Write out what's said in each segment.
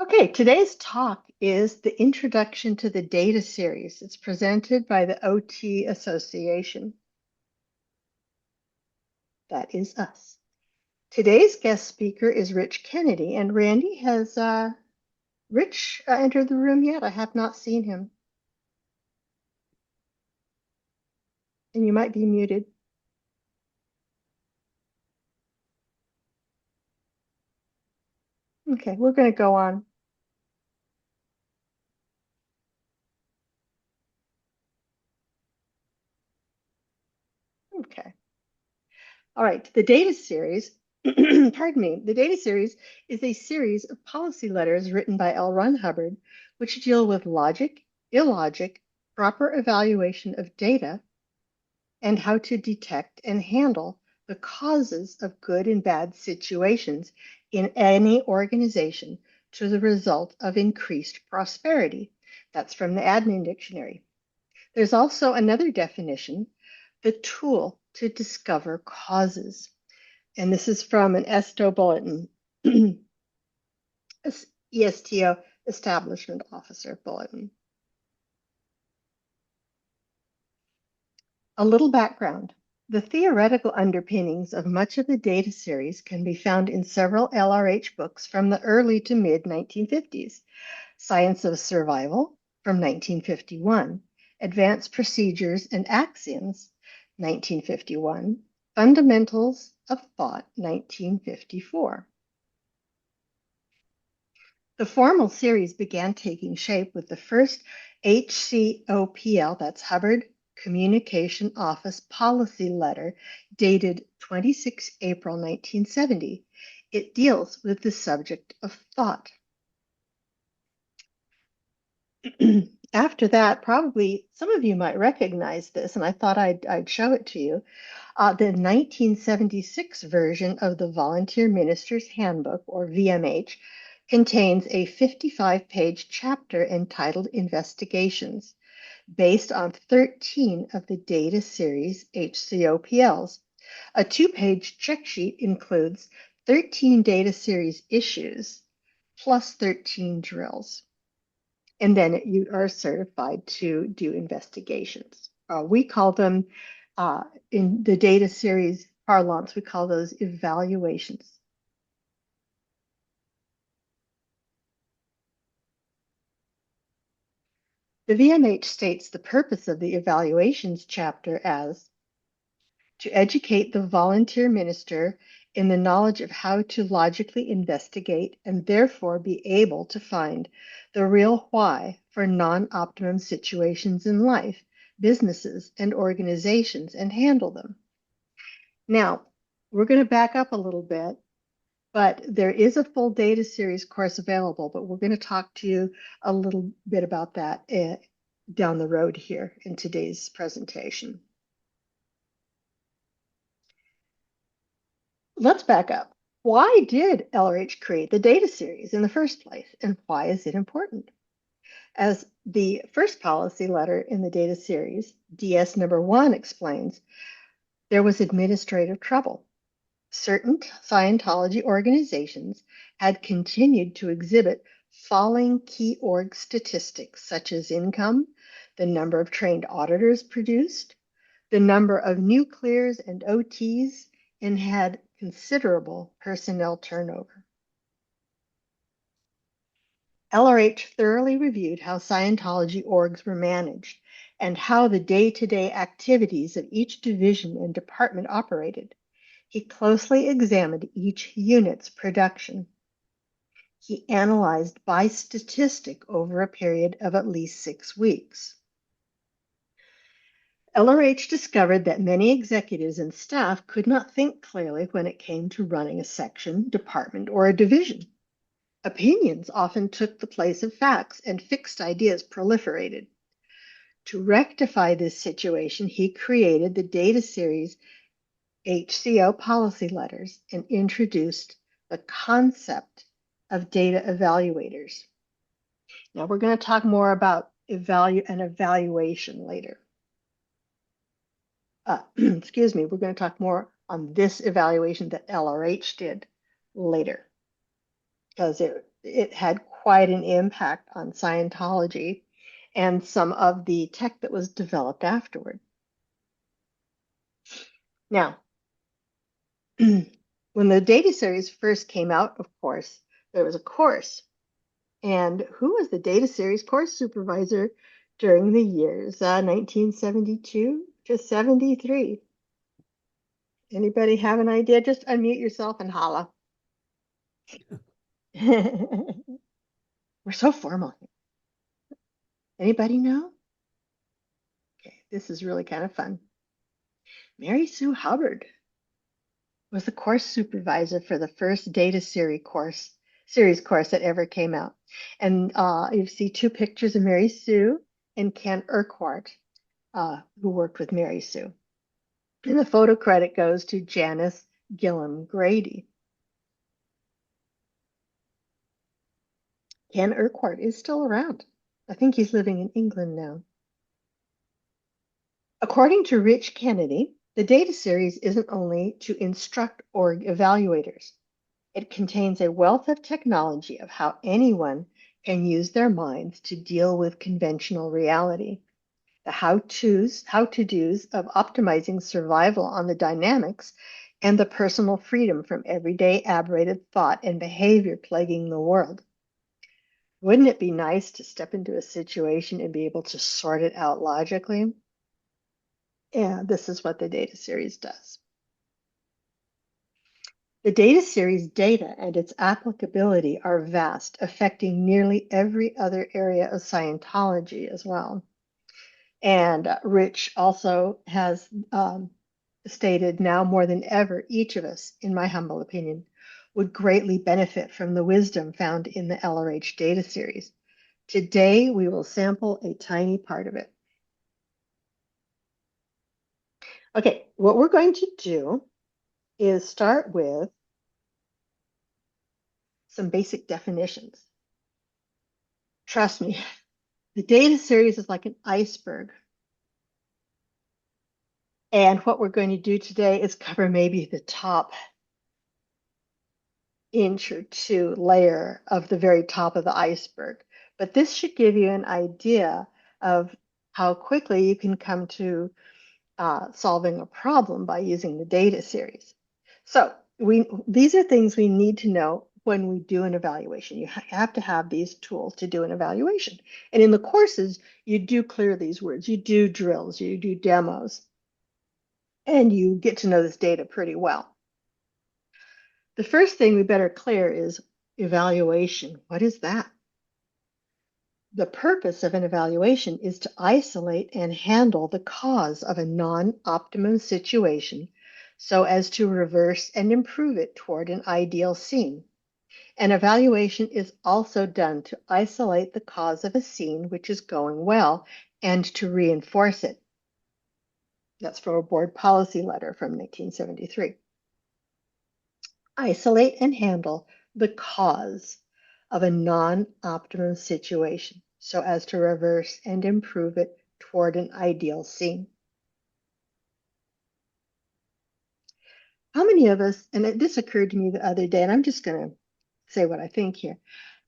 Okay, today's talk is the introduction to the data series. It's presented by the OT Association. That is us. Today's guest speaker is Rich Kennedy, and Randy, has Rich entered the room yet? I have not seen him, and you might be muted. Okay, we're going to go on. Okay. All right, the data series, pardon me, the data series is a series of policy letters written by L. Ron Hubbard, which deal with logic, illogic, proper evaluation of data, and how to detect and handle the causes of good and bad situations in any organization to the result of increased prosperity. That's from the Admin Dictionary. There's also another definition, the tool to discover causes. And this is from an ESTO bulletin, ESTO Establishment Officer Bulletin. A little background. The theoretical underpinnings of much of the data series can be found in several LRH books from the early to mid 1950s. Science of Survival from 1951, Advanced Procedures and Axioms 1951, Fundamentals of Thought 1954. The formal series began taking shape with the first HCOPL, that's Hubbard Communication Office Policy Letter, dated 26 April 1970. It deals with the subject of thought. After that, probably some of you might recognize this, and I thought I'd show it to you. The 1976 version of the Volunteer Minister's Handbook, or VMH, contains a 55-page chapter entitled Investigations, based on 13 of the data series HCOPLs. A two-page check sheet includes 13 data series issues plus 13 drills. And then you are certified to do investigations. We call them, in the data series parlance, we call those evaluations. The VMH states the purpose of the evaluations chapter as to educate the volunteer minister in the knowledge of how to logically investigate and therefore be able to find the real why for non-optimum situations in life, businesses, and organizations and handle them. Now, we're going to back up a little bit, but there is a full data series course available, but we're going to talk to you a little bit about that down the road here in today's presentation. Let's back up. Why did LRH create the data series in the first place, and why is it important? As the first policy letter in the data series, DS number 1, explains, there was administrative trouble. Certain Scientology organizations had continued to exhibit falling key org statistics, such as income, the number of trained auditors produced, the number of new clears and OTs, and had considerable personnel turnover. LRH thoroughly reviewed how Scientology orgs were managed and how the day-to-day activities of each division and department operated. He closely examined each unit's production. He analyzed by statistic over a period of at least 6 weeks. LRH discovered that many executives and staff could not think clearly when it came to running a section, department, or a division. Opinions often took the place of facts, and fixed ideas proliferated. To rectify this situation, he created the data series HCO policy letters and introduced the concept of data evaluators. Now we're going to talk more about an evaluation later. Excuse me, we're going to talk more on this evaluation that LRH did later, because it had quite an impact on Scientology and some of the tech that was developed afterward. Now, when the data series first came out, of course, there was a course. And who was the data series course supervisor during the years 1972 to 73? Anybody have an idea? Just unmute yourself and holla. We're so formal. Anybody know? Okay, this is really kind of fun. Mary Sue Hubbard was the course supervisor for the first data series course that ever came out. And you see two pictures of Mary Sue and Ken Urquhart, who worked with Mary Sue. And the photo credit goes to Janice Gillum Grady. Ken Urquhart is still around. I think he's living in England now. According to Rich Kennedy, the data series isn't only to instruct org evaluators. It contains a wealth of technology of how anyone can use their minds to deal with conventional reality. The how-tos of optimizing survival on the dynamics and the personal freedom from everyday aberrated thought and behavior plaguing the world. Wouldn't it be nice to step into a situation and be able to sort it out logically? Yeah, this is what the data series does. The data series data and its applicability are vast, affecting nearly every other area of Scientology as well. And Rich also has stated, now more than ever, each of us, in my humble opinion, would greatly benefit from the wisdom found in the LRH data series. Today, we will sample a tiny part of it. Okay, what we're going to do is start with some basic definitions. Trust me, the data series is like an iceberg. And what we're going to do today is cover maybe the top inch or two layer of the very top of the iceberg. But this should give you an idea of how quickly you can come to solving a problem by using the data series. So these are things we need to know when we do an evaluation. You have to have these tools to do an evaluation. And in the courses, you do clear these words. You do drills, you do demos, and you get to know this data pretty well. The first thing we better clear is evaluation. What is that? The purpose of an evaluation is to isolate and handle the cause of a non-optimum situation so as to reverse and improve it toward an ideal scene. An evaluation is also done to isolate the cause of a scene which is going well and to reinforce it. That's from a board policy letter from 1973. Isolate and handle the cause of a non-optimum situation so as to reverse and improve it toward an ideal scene. How many of us, and this occurred to me the other day, and I'm just going to say what I think here.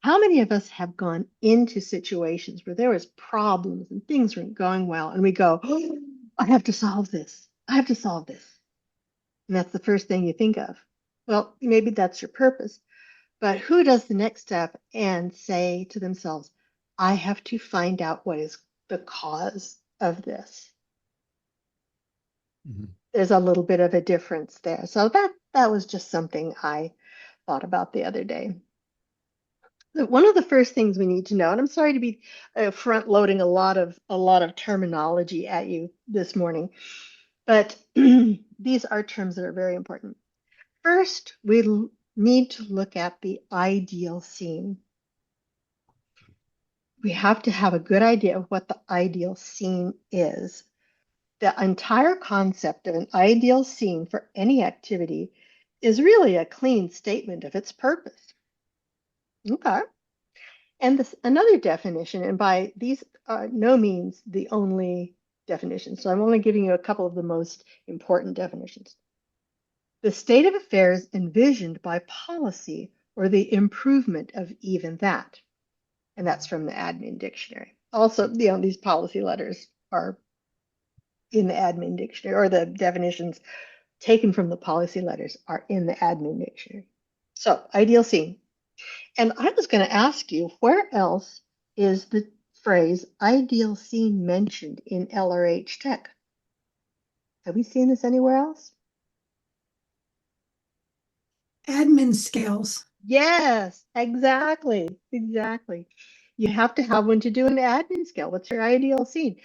How many of us have gone into situations where there was problems and things weren't going well, and we go, oh, I have to solve this. I have to solve this. And that's the first thing you think of. Well, maybe that's your purpose, but who does the next step and say to themselves, I have to find out what is the cause of this? Mm-hmm. There's a little bit of a difference there. So that was just something I thought about the other day. One of the first things we need to know, and I'm sorry to be front loading a lot of terminology at you this morning, but these are terms that are very important. First, we need to look at the ideal scene. We have to have a good idea of what the ideal scene is. The entire concept of an ideal scene for any activity is really a clean statement of its purpose. Okay. And another definition, and by these are no means the only definition, so I'm only giving you a couple of the most important definitions. The state of affairs envisioned by policy or the improvement of even that. And that's from the admin dictionary. Also, these policy letters are in the admin dictionary, or the definitions taken from the policy letters are in the admin dictionary. So, ideal scene. And I was going to ask you, where else is the phrase ideal scene mentioned in LRH Tech? Have we seen this anywhere else? Admin skills. Yes, exactly. Exactly. You have to have one to do an admin skill. What's your ideal scene?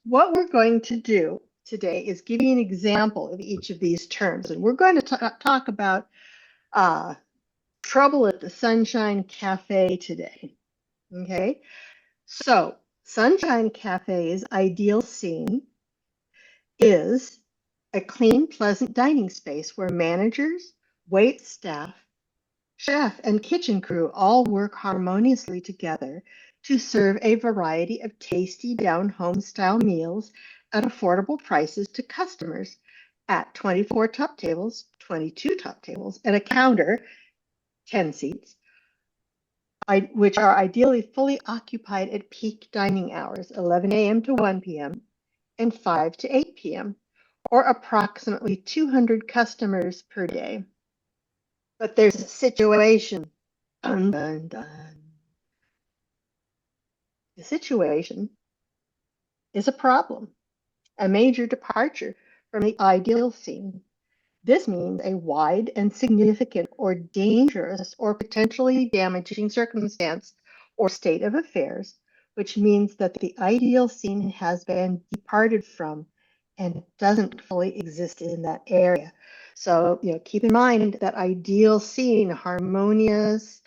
What we're going to do today is give you an example of each of these terms. And we're going to talk about uh, trouble at the Sunshine Cafe today. Okay. So, Sunshine Cafe's ideal scene is a clean, pleasant dining space where managers, wait staff, chef, and kitchen crew all work harmoniously together to serve a variety of tasty down-home style meals at affordable prices to customers at 24 top tables, 22 top tables, and a counter, 10 seats, which are ideally fully occupied at peak dining hours, 11 a.m. to 1 p.m. and 5 to 8 p.m., or approximately 200 customers per day. But there's a situation. Dun, dun, dun. The situation is a problem, a major departure from the ideal scene. This means a wide and significant or dangerous or potentially damaging circumstance or state of affairs, which means that the ideal scene has been departed from and doesn't fully exist in that area. So, keep in mind that ideal scene, harmonious,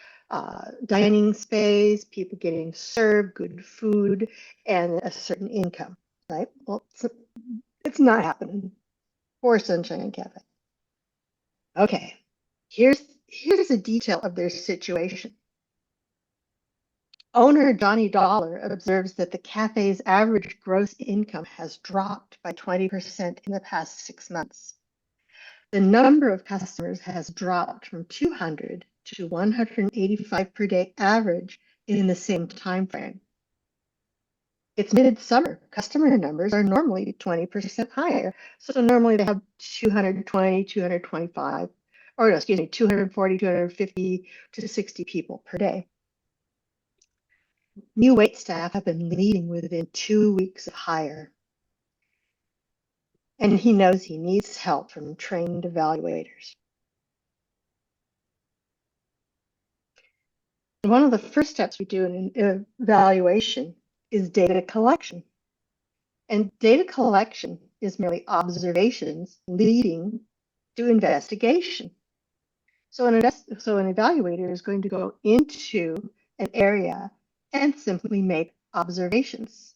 dining space, people getting served good food, and a certain income, right? Well, it's not happening for Sunshine Cafe. Okay, here's a detail of their situation. Owner Johnny Dollar observes that the cafe's average gross income has dropped by 20% in the past 6 months. The number of customers has dropped from 200 to 185 per day average in the same time frame. It's midsummer. Customer numbers are normally 20% higher. So normally they have 220, 225, or no, excuse me, 240, 250 to 60 people per day. New wait staff have been leaving within 2 weeks of hire. And he knows he needs help from trained evaluators. One of the first steps we do in an evaluation is data collection. And data collection is merely observations leading to investigation. So an evaluator is going to go into an area and simply make observations.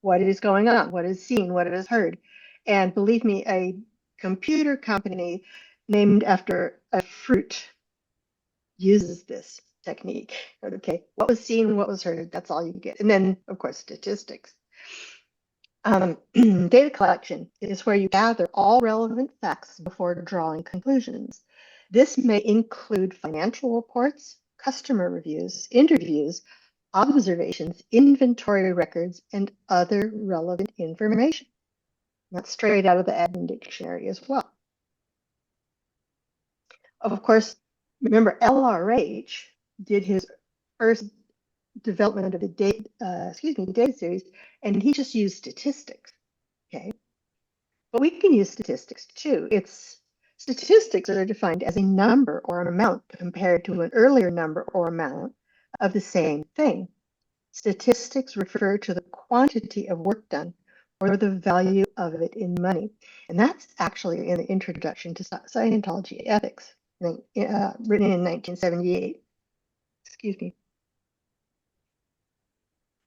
What is going on? What is seen? What is heard? And believe me, a computer company named after a fruit uses this technique. Okay, what was seen, what was heard, that's all you get. And then, of course, statistics. Data collection is where you gather all relevant facts before drawing conclusions. This may include financial reports, customer reviews, interviews, observations, inventory records, and other relevant information. That's straight out of the admin dictionary as well. Of course, remember LRH did his first development of the data series, and he just used statistics. Okay, but we can use statistics too. Statistics are defined as a number or an amount compared to an earlier number or amount of the same thing. Statistics refer to the quantity of work done or the value of it in money. And that's actually in the Introduction to Scientology Ethics, written in 1978. Excuse me.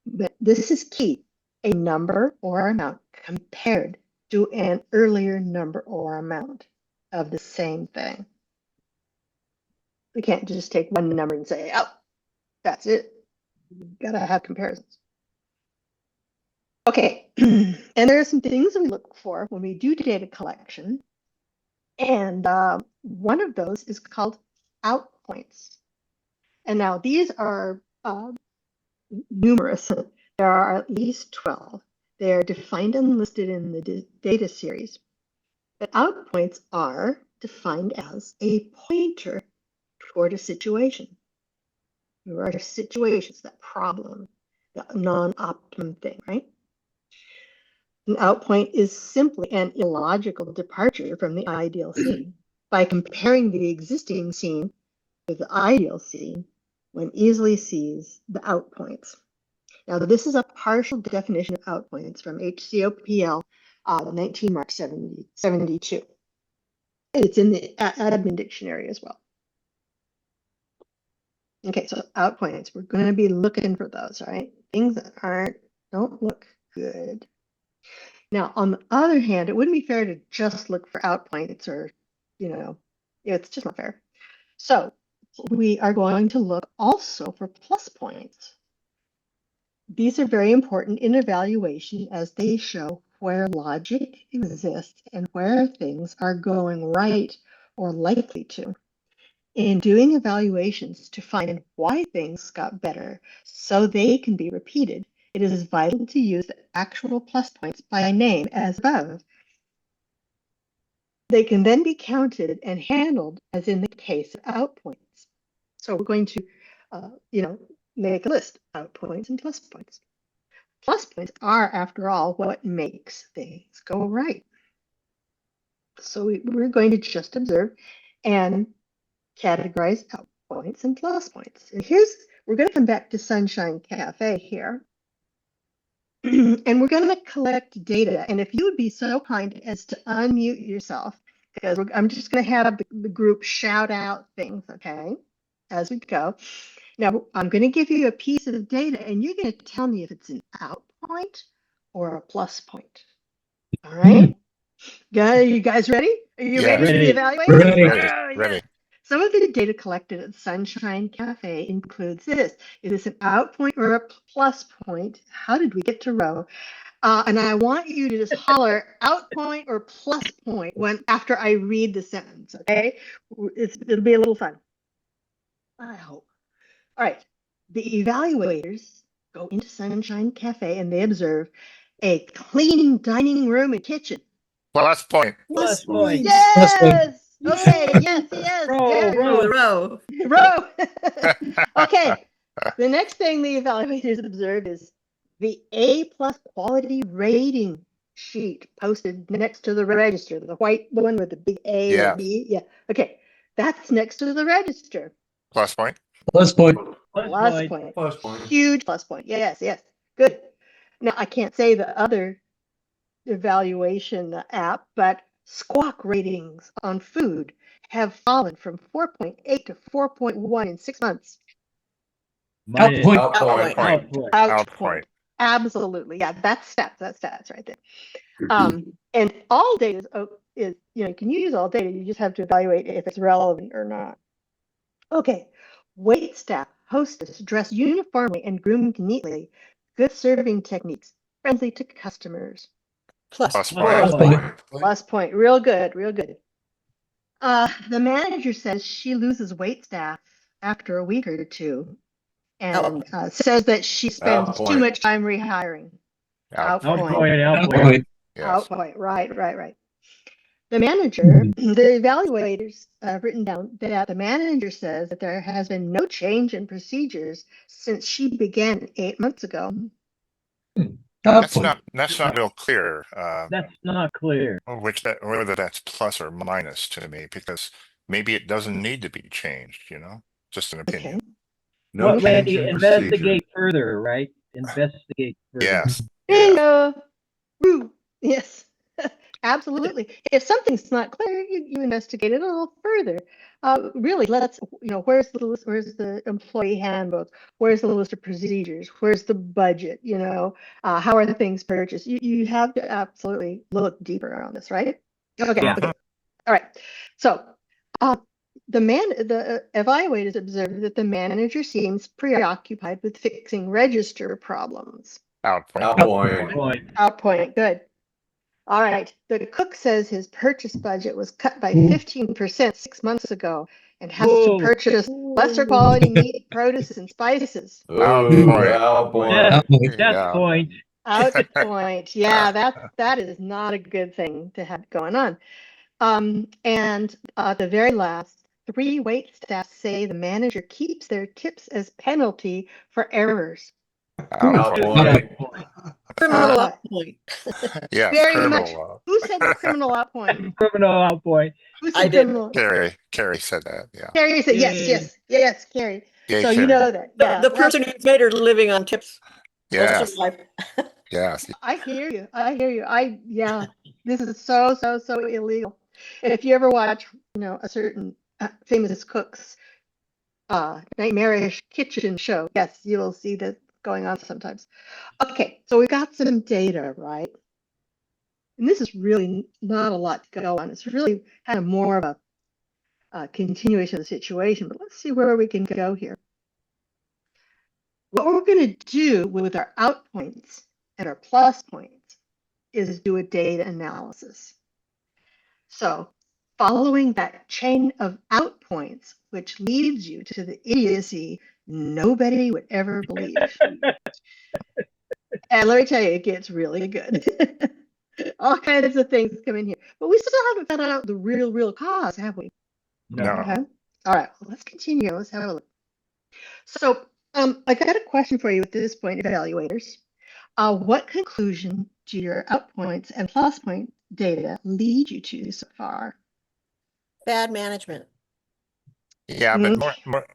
But this is key. A number or amount compared to an earlier number or amount of the same thing. We can't just take one number and say, oh, that's it. You've got to have comparisons. Okay, and there are some things that we look for when we do data collection. And one of those is called out points. And now these are numerous. There are at least 12. They are defined and listed in the data series. But outpoints are defined as a pointer toward a situation. There are situations, that problem, the non-optimum thing, right? An outpoint is simply an illogical departure from the ideal scene. By comparing the existing scene with the ideal scene, one easily sees the outpoints. Now, this is a partial definition of outpoints from HCOPL 19 March 72. It's in the admin dictionary as well. Okay, so outpoints, we're going to be looking for those, all right? Things that don't look good. Now, on the other hand, it wouldn't be fair to just look for outpoints or, it's just not fair. So we are going to look also for plus points. These are very important in evaluation as they show where logic exists and where things are going right or likely to. In doing evaluations to find why things got better so they can be repeated, it is vital to use the actual plus points by name as above. They can then be counted and handled as in the case of outpoints. So we're going to, make a list of outpoints and plus points. Plus points are, after all, what makes things go right. So we're going to just observe and categorize outpoints and plus points. And we're going to come back to Sunshine Cafe here. And we're going to collect data. And if you would be so kind as to unmute yourself, because I'm just going to have the group shout out things, okay, as we go. Now, I'm going to give you a piece of data, and you're going to tell me if it's an out point or a plus point. All right? You guys ready? Are you ready to be evaluated? Ready. Some of the data collected at Sunshine Cafe includes this. Is this an out point or a plus point? How did we get to row? And I want you to just holler out point or plus point after I read the sentence, okay? It'll be a little fun. I hope. All right. The evaluators go into Sunshine Cafe and they observe a clean dining room and kitchen. Plus point. Plus point. Yes. Okay. Yes. Row. Okay. The next thing the evaluators observe is the A+ quality rating sheet posted next to the register, the one with the big A or B. Yeah. Okay. That's next to the register. Plus point. Plus point. Plus point. Huge plus point. Yes. Good. Now, I can't say the other evaluation app, but Squawk ratings on food have fallen from 4.8 to 4.1 in 6 months. Out point. Absolutely. Yeah, that's stats right there. And all data is you can use all data. You just have to evaluate if it's relevant or not. Okay. Wait staff, hostess, dressed uniformly and groomed neatly. Good serving techniques, friendly to customers. Plus point. Plus point. Real good. The manager says she loses wait staff after a week or two and says that she spends too much time rehiring. Out point. Right. The manager, the evaluators have written down that the manager says that there has been no change in procedures since she began 8 months ago. That's not real clear. That's not clear. Whether that's plus or minus to me, because maybe it doesn't need to be changed, just an opinion. Okay. No, Randy, investigate further, right? Investigate further. Yes. Bingo. Woo. Yes. Absolutely. If something's not clear, you investigate it a little further. Really, where's the employee handbook? Where's the list of procedures? Where's the budget? How are the things purchased? You have to absolutely look deeper on this, right? Okay. Yeah. Okay. All right. So, the evaluators observed that the manager seems preoccupied with fixing register problems. Out point. Good. All right. The cook says his purchase budget was cut by 15% 6 months ago. and has to Whoa. purchase lesser quality meat, produce, and spices. Oh, Ooh, boy. oh boy. That's Yeah. point. Out point. Yeah, that is not a good thing to have going on. And the very last, 3 wait staff say the manager keeps their tips as penalty for errors. Oh Yeah. boy. Criminal Uh, up point. Yes, very criminal much. law. Who said criminal out point? Criminal out point. Who I said did. criminal? Carrie said that. Yeah. Carrie said yes, Yay. yes, Carrie. Yay, So you Carrie. know that. The, Yeah, the person who's made her living on tips will Yes. survive. Yes. I hear you. Yeah, this is so illegal. If you ever watch, a certain famous cook's nightmarish kitchen show, yes, you will see that going on sometimes. Okay, so we got some data, right? And this is really not a lot to go on. It's really kind of more of a continuation of the situation, but let's see where we can go here. What we're going to do with our out points and our plus points is do a data analysis. So following that chain of out points, which leads you to the idiocy nobody would ever believe. And let me tell you, it gets really good. All kinds of things come in here. But we still haven't found out the real cause, have we? No. No. Okay. All right, well, let's continue. Let's have a look. So I got a question for you at this point, evaluators. What conclusion do your out points and plus point data lead you to so far? Bad management. Yeah, but Okay. more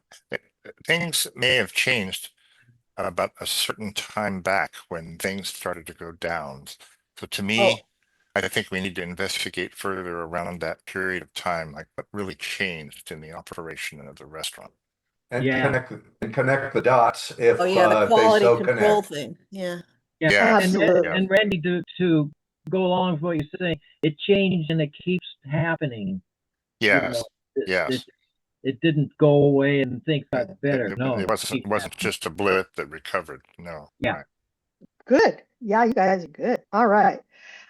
things may have changed about a certain time back when things started to go down. So to me, I think we need to investigate further around that period of time, like what really changed in the operation of the restaurant. And Yeah. connect the dots if Oh yeah, the they quality so control connect. thing. Yeah. Yeah. Yes, Absolutely. yes. And Randy, to go along with what you're saying, it changed and it keeps happening. Yes, yes. It didn't go away and things got better. It No. wasn't happening. just a blip that recovered. No. Yeah. Right. Good. Yeah, you guys are good. All right.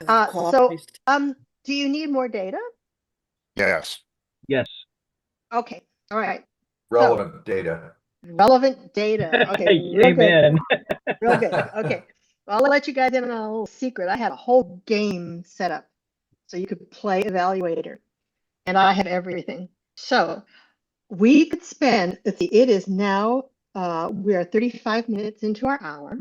And the So, quality- do you need more data? Yes. Yes. Okay. All right. Relevant data. Relevant data. Okay. Real good. Amen. Real good. Okay. Well, I'll let you guys in on a little secret. I had a whole game set up so you could play Evaluator, and I have everything. So we could spend, let's see, it is now, we are 35 minutes into our hour.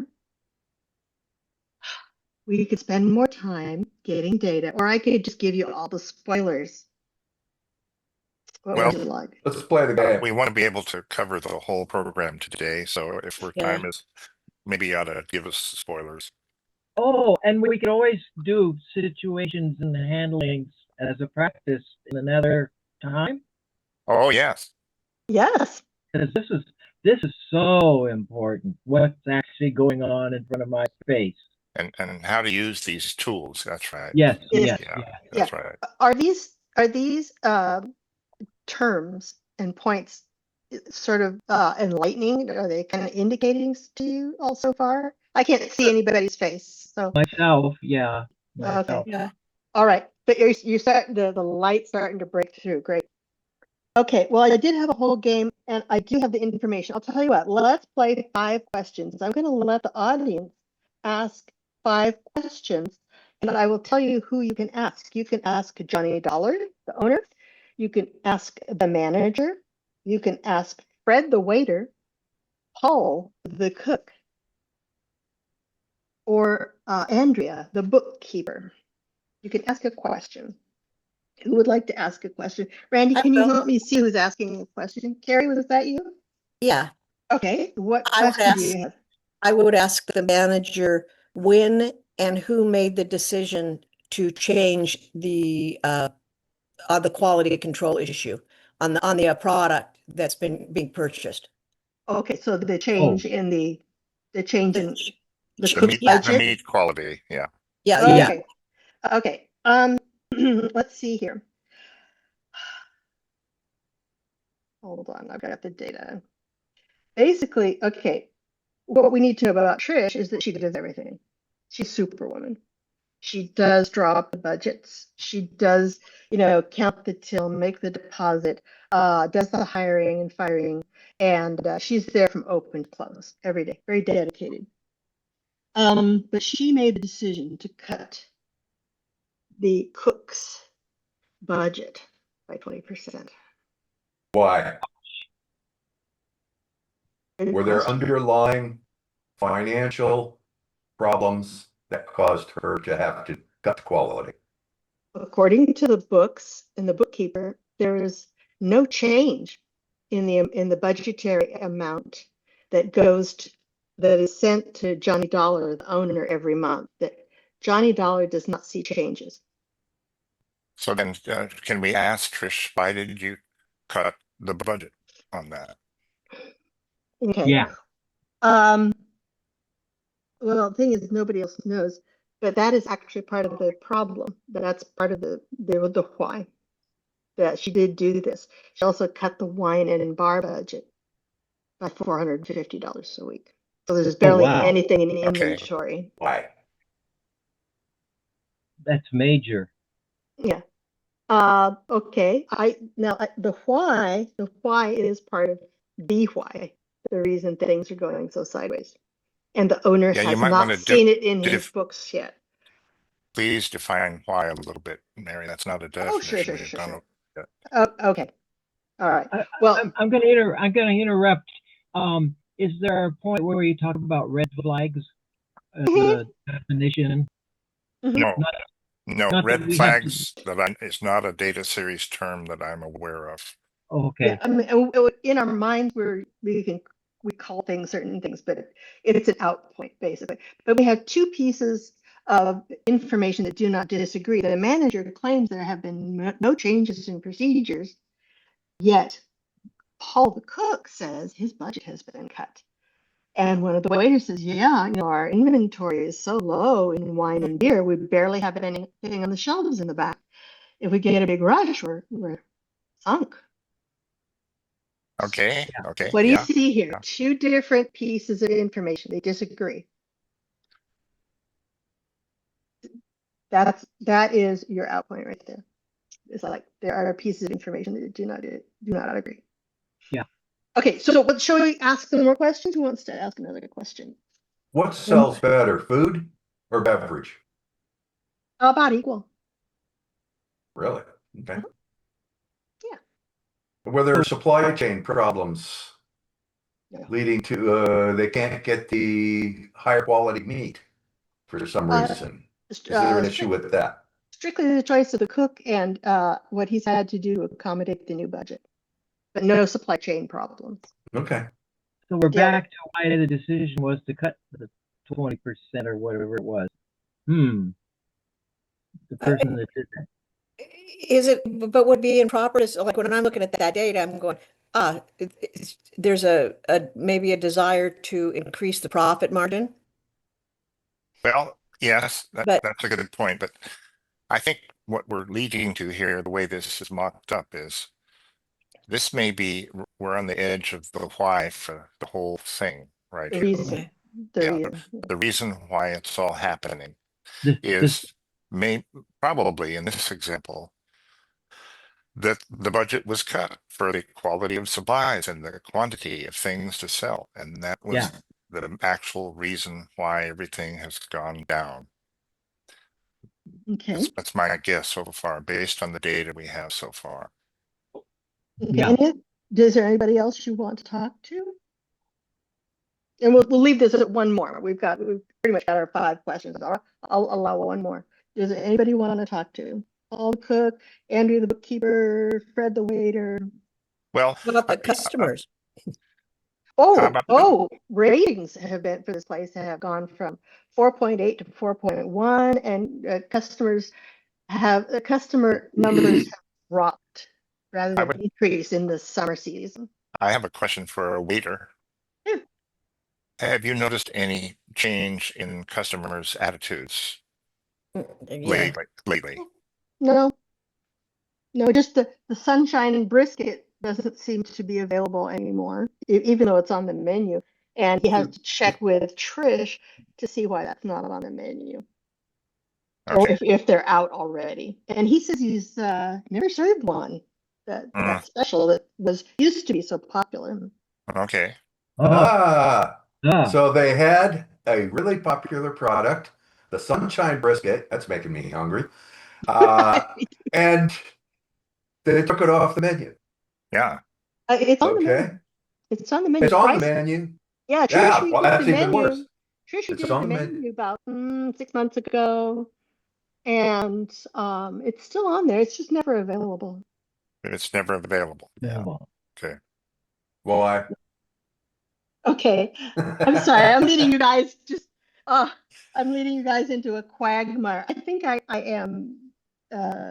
We could spend more time getting data, or I could just give you all the spoilers. What Well, would you like? Let's play the game. we want to be able to cover the whole program today. So if we're time is, maybe you ought to give us spoilers. Oh, and we could always do situations and handlings as a practice in another time. Oh, yes. Yes. Because this is so important. What's actually going on in front of my face? And how to use these tools. That's right. Yes. Yes. Yes. Yeah, that's right. Are these terms and points sort of enlightening? Are they kind of indicating to you all so far? I can't see anybody's face, so Myself. Yeah. Myself. okay. Yeah. All right, but you're starting the light starting to break through. Great. Okay, well, I did have a whole game, and I do have the information. I'll tell you what. Let's play 5 questions. I'm going to let the audience ask 5 questions, and I will tell you who you can ask. You can ask Johnny Dollar, the owner. You can ask the manager. You can ask Fred, the waiter, Paul, the cook, or Andrea, the bookkeeper. You can ask a question. Who would like to ask a question? Randy, I can you will. help me see who's asking a question? Carrie, was that you? Yeah. Okay, what I would question do ask- you have? I would ask the manager when and who made the decision to change the quality control issue on the product that's being purchased. Okay, so the change in the change in the Ch- cook's yeah. The budget. meat quality. Yeah. Yeah, yeah. Okay, okay. Let's see here. Hold on, I've got the data. Basically, okay, what we need to know about Trish is that she does everything. She's Superwoman. She does draw up the budgets. She does, count the till, make the deposit, does the hiring and firing, and she's there from open to close every day, very dedicated. But she made the decision to cut the cook's budget by 20%. Why? Good Were there question. underlying financial problems that caused her to have to cut quality? According to the books and the bookkeeper, there is no change in the budgetary amount that that is sent to Johnny Dollar, the owner, every month. That Johnny Dollar does not see changes. So then, can we ask Trish, why did you cut the budget on that? Okay. Yeah. Well, the thing is, nobody else knows, but that is actually part of the problem. That's part of the why that she did do this. She also cut the wine and bar budget by $450 a week. So there's barely wow. anything in the Okay. inventory. Why? That's major. Yeah. Okay. The why is part of the why, the reason things are going so sideways. And the owner Yeah, you has might want not to seen it in his books yet. please define why a little bit, Mary. That's not a Oh, sure. definition we've done. Oh, okay. All right. Well, I'm going to interrupt. Is there a point where you talk about red flags as a definition? No, Not that red we have flags it's not a data series term that I'm aware of. Okay. yeah, I mean, in our minds, we call things certain things, but it's an out point basically. But we have two pieces of information that do not disagree. The manager claims there have been no changes in procedures, yet Paul the cook says his budget has been cut. And one of the waiters says, yeah, our inventory is so low in wine and beer, we barely have anything on the shelves in the back. If we get a big rush, we're sunk. Okay. Yeah. Okay. What do you Yeah. see here? Yeah. Two different pieces of information. They disagree. That is your out point right there. It's like there are pieces of information that do not agree. Yeah. Okay, so shall we ask some more questions? Who wants to ask another question? What sells better, food or beverage? About equal. Really? Okay. Yeah. Were there supply chain problems Yeah. leading to they can't get the higher quality meat for some reason? Is there an issue with that? Strictly the choice of the cook and what he's had to do to accommodate the new budget, but no supply chain problems. Okay. So we're Yeah. back to why the decision was to cut the 20% or whatever it was. The person that did that. Is it, but would be improper is like when I'm looking at that data, I'm going, there's maybe a desire to increase the profit margin. Well, yes, But- that's a good point. But I think what we're leading to here, the way this is mocked up, is this may be we're on the edge of the why for the whole thing, right? The here. reason. Okay. The reason why it's all happening This- is probably in this example that the budget was cut for the quality of supplies and the quantity of things to sell, and that was Yeah. the actual reason why everything has gone down. Okay. That's my guess so far, based on the data we have so far. Okay. Yeah. Is there anybody else you want to talk to? And we'll leave this at one more. We've pretty much got our 5 questions. I'll allow one more. Does anybody want to talk to? Paul the cook, Andrew the bookkeeper, Fred the waiter. Well, What about the customers? Ratings have been for this place have gone from 4.8 to 4.1, and customer numbers have dropped rather than increase in the summer season. I have a question for a waiter. Yeah. Have you noticed any change in customers' attitudes Yeah. lately? No, just the sunshine and brisket doesn't seem to be available anymore, even though it's on the menu. And he has to check with Trish to see why that's not on the menu. or Okay. if they're out already. And he says he's never served one that special that was used to be so popular. Okay. Oh, Ah, ah, so they had a really popular product, the Sunshine Brisket. That's making me hungry. And they took it off the menu. Yeah. It's on the menu. Okay. It's on the menu. It's on the Price. menu. Yeah, Trish Yeah, well, redid the that's even worse. menu. Trish It's redid on the the menu. menu about 6 months ago, and it's still on there. It's just never available. It's never available. Yeah. oh. Okay. Why? Okay, I'm sorry. I'm leading you guys I'm leading you guys into a quagmire. I think I am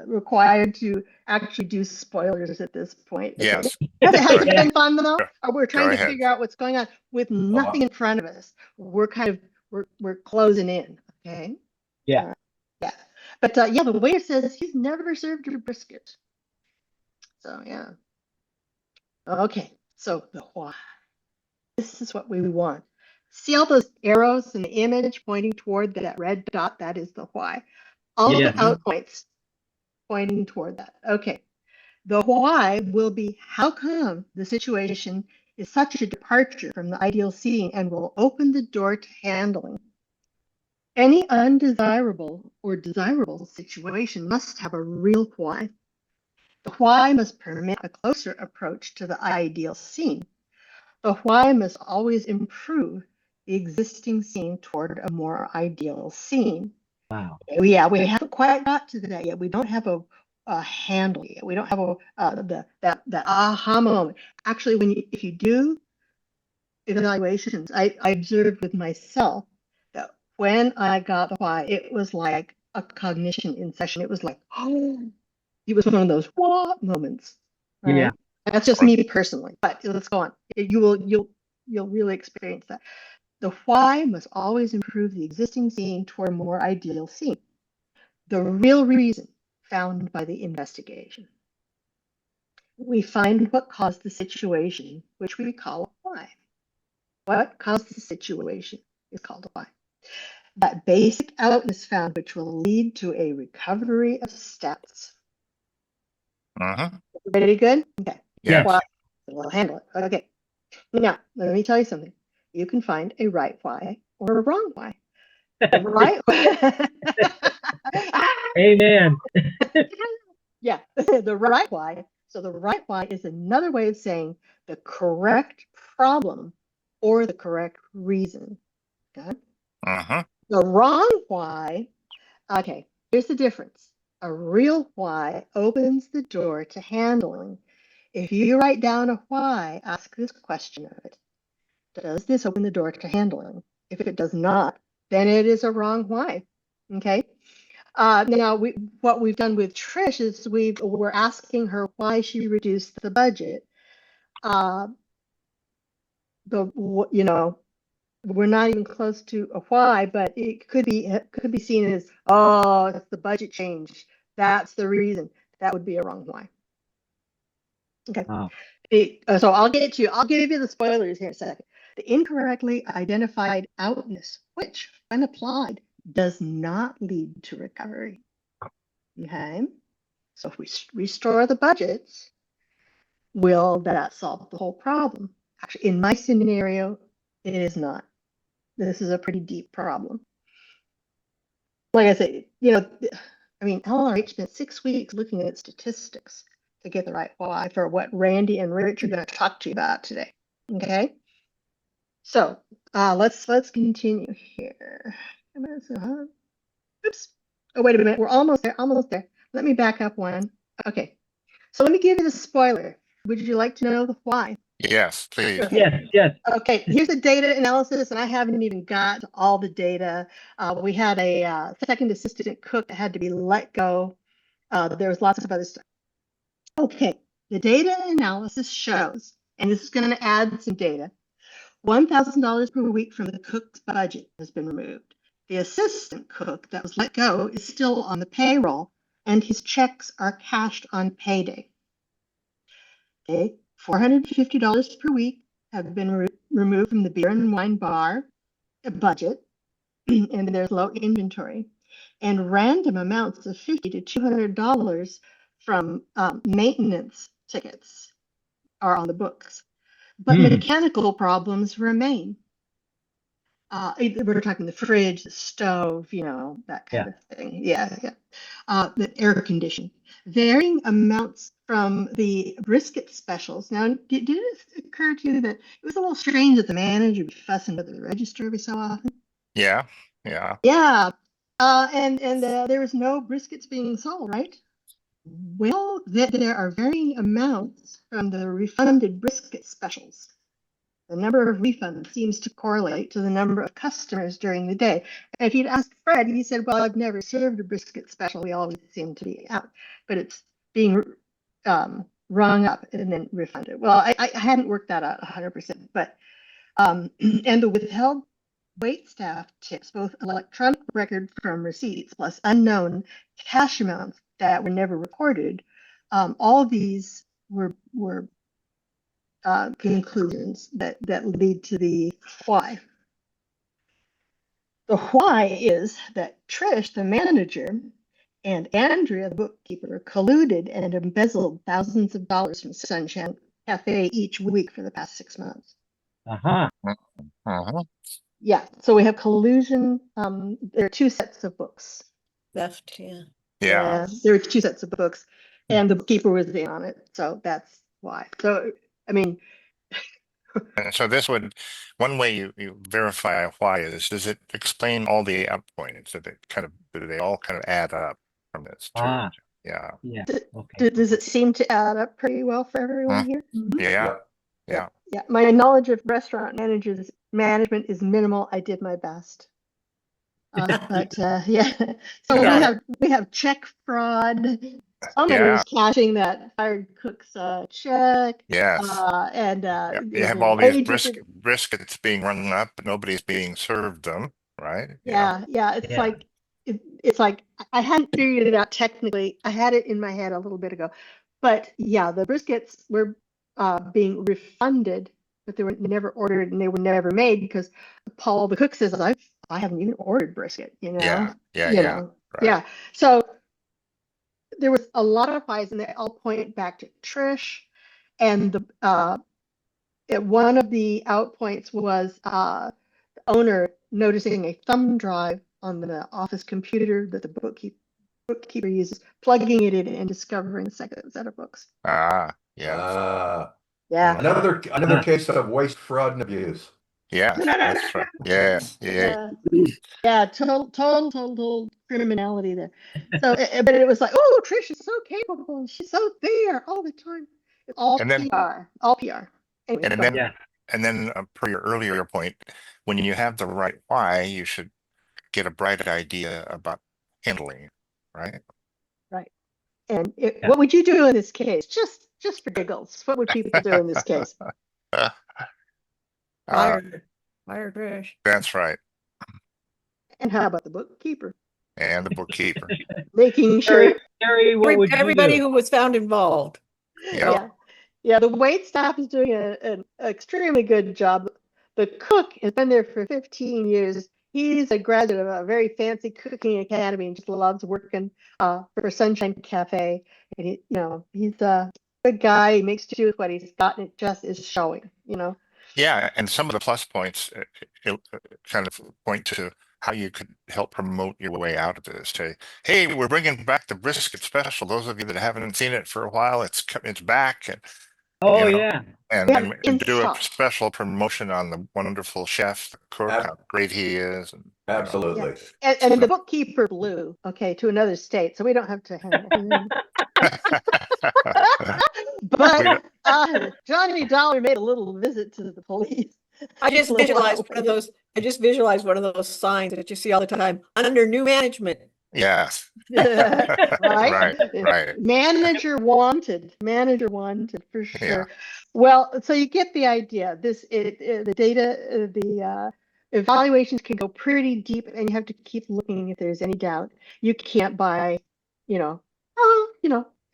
required to actually do spoilers at this point. Okay. Yes. Has Go it ahead. been fun though? Go, We're go trying to ahead. figure out what's going on with nothing in front of us. We're closing in. Okay. Yeah. Yeah. But yeah, the waiter says he's never served a brisket. So yeah. Okay. So the why. This is what we want. See all those arrows in the image pointing toward that red dot? That is the why. All Yeah. the out points pointing toward that. Okay. The why will be how come the situation is such a departure from the ideal scene and will open the door to handling. Any undesirable or desirable situation must have a real why. The why must permit a closer approach to the ideal scene. The why must always improve the existing scene toward a more ideal scene. Wow. Yeah, we haven't quite got to that yet. We don't have a handle yet. We don't have that aha moment. Actually, if you do evaluations, I observed with myself that when I got the why, it was like a cognition in session. It was like, oh, it was one of those what moments, right? Yeah. And that's just me personally. But let's go on. You'll really experience that. The why must always improve the existing scene toward a more ideal scene. The real reason found by the investigation. We find what caused the situation, which we call a why. What caused the situation is called a why. That basic outcome is found, which will lead to a recovery of steps. Pretty good? Okay. Yes. Why? We'll handle it. Okay. Now, let me tell you something. You can find a right why or a wrong why. The right Amen. Yeah, the right why. So the right why is another way of saying the correct problem or the correct reason. Okay. The wrong why, okay, here's the difference. A real why opens the door to handling. If you write down a why, ask this question of it. Does this open the door to handling? If it does not, then it is a wrong why. Okay. Now, what we've done with Trish is we're asking her why she reduced the budget. We're not even close to a why, but it could be seen as, oh, it's the budget change. That's the reason. That would be a wrong why. Okay. Wow. So I'll give you the spoilers here in a second. The incorrectly identified outness, which, when applied, does not lead to recovery. Okay. So if we restore the budgets, will that solve the whole problem? Actually, in my scenario, it is not. This is a pretty deep problem. Like I say, LRH spent 6 weeks looking at statistics to get the right why for what Randy and Rich are going to talk to you about today. Okay. So let's continue here. Oops. Oh, wait a minute. We're almost there. Almost there. Let me back up one. Okay. So let me give you the spoiler. Would you like to know the why? Yes, please. Okay. Yes. Okay, here's the data analysis, and I haven't even got all the data. We had a second assistant cook that had to be let go. There was lots of other stuff. Okay, the data analysis shows, and this is going to add some data, $1,000 per week from the cook's budget has been removed. The assistant cook that was let go is still on the payroll, and his checks are cashed on payday. Okay, $450 per week have been removed from the beer and wine bar budget, and there's low inventory. and random amounts of $50 to $200 from maintenance tickets are on the books. But mechanical problems remain. We're talking the fridge, the stove, that kind of thing. Yeah. The air conditioning. Varying amounts from the brisket specials. Now, did it occur to you that it was a little strange that the manager would be fussing with the register every so often? Yeah. Yeah. And there was no briskets being sold, right? Well, there are varying amounts from the refunded brisket specials. The number of refunds seems to correlate to the number of customers during the day. And if you'd asked Fred, he said, well, I've never served a brisket special. We always seem to be out. But it's being rung up and then refunded. Well, I hadn't worked that out 100%. But and the withheld wait staff tips, both electronic record from receipts plus unknown cash amounts that were never recorded, all of these were conclusions that lead to the why. The why is that Trish, the manager, and Andrea, the bookkeeper, colluded and embezzled thousands of dollars from Sunshine Cafe each week for the past 6 months. Yeah, so we have collusion. There are 2 sets of books. Theft, yeah. Yeah. There are 2 sets of books, and the bookkeeper was in on it, so that's why. So, I mean, And so this would, one way you verify why is, does it explain all the up points? Do they all kind of add up from this too? Yeah. Okay. does it seem to add up pretty well for everyone here? Yeah. My knowledge of restaurant management is minimal. I did my best. But yeah, so we have check fraud. Somebody's cashing that fired cook's check. Yes. And You have all these briskets being run up, but nobody's being served them, right? Yeah. It's like I hadn't figured it out technically. I had it in my head a little bit ago, but yeah, the briskets were being refunded, but they were never ordered and they were never made because Paul, the cook, says I haven't even ordered brisket. Yeah. Yeah. So there was a lot of whys, and they all point back to Trish. And one of the outpoints was the owner noticing a thumb drive on the office computer that the bookkeeper uses, plugging it in and discovering the second set of books. Yeah. Yeah. Another case of waste, fraud, and abuse. Yeah, that's right. Yeah, total criminality there. So, but it was like, oh, Trish is so capable. She's so there all the time. It's all PR. All PR. Anyway, and then per your earlier point, when you have the right why, you should get a bright idea about handling, right? Right. And what would you do in this case? Just for giggles. What would people do in this case? Fire Trish. That's right. And how about the bookkeeper? And the bookkeeper. Making sure Everybody who was found involved. Yeah, the wait staff is doing an extremely good job. The cook has been there for 15 years. He's a graduate of a very fancy cooking academy and just loves working for Sunshine Cafe. And he's a good guy. He makes do with what he's got, and it just is showing. Yeah, and some of the plus points kind of point to how you could help promote your way out of this. Say, hey, we're bringing back the brisket special. Those of you that haven't seen it for a while, it's back. And, and do a special promotion on the wonderful chef, the cook, how great he is. Absolutely. Yeah. And the bookkeeper blew, to another state, so we don't have to hang But Johnny Dollar made a little visit to the police. I just visualized one of those signs that you see all the time under new management. Yes. Right. Manager wanted for sure. Yeah. Well, so you get the idea. The data, the evaluations can go pretty deep, and you have to keep looking if there's any doubt. You can't buy,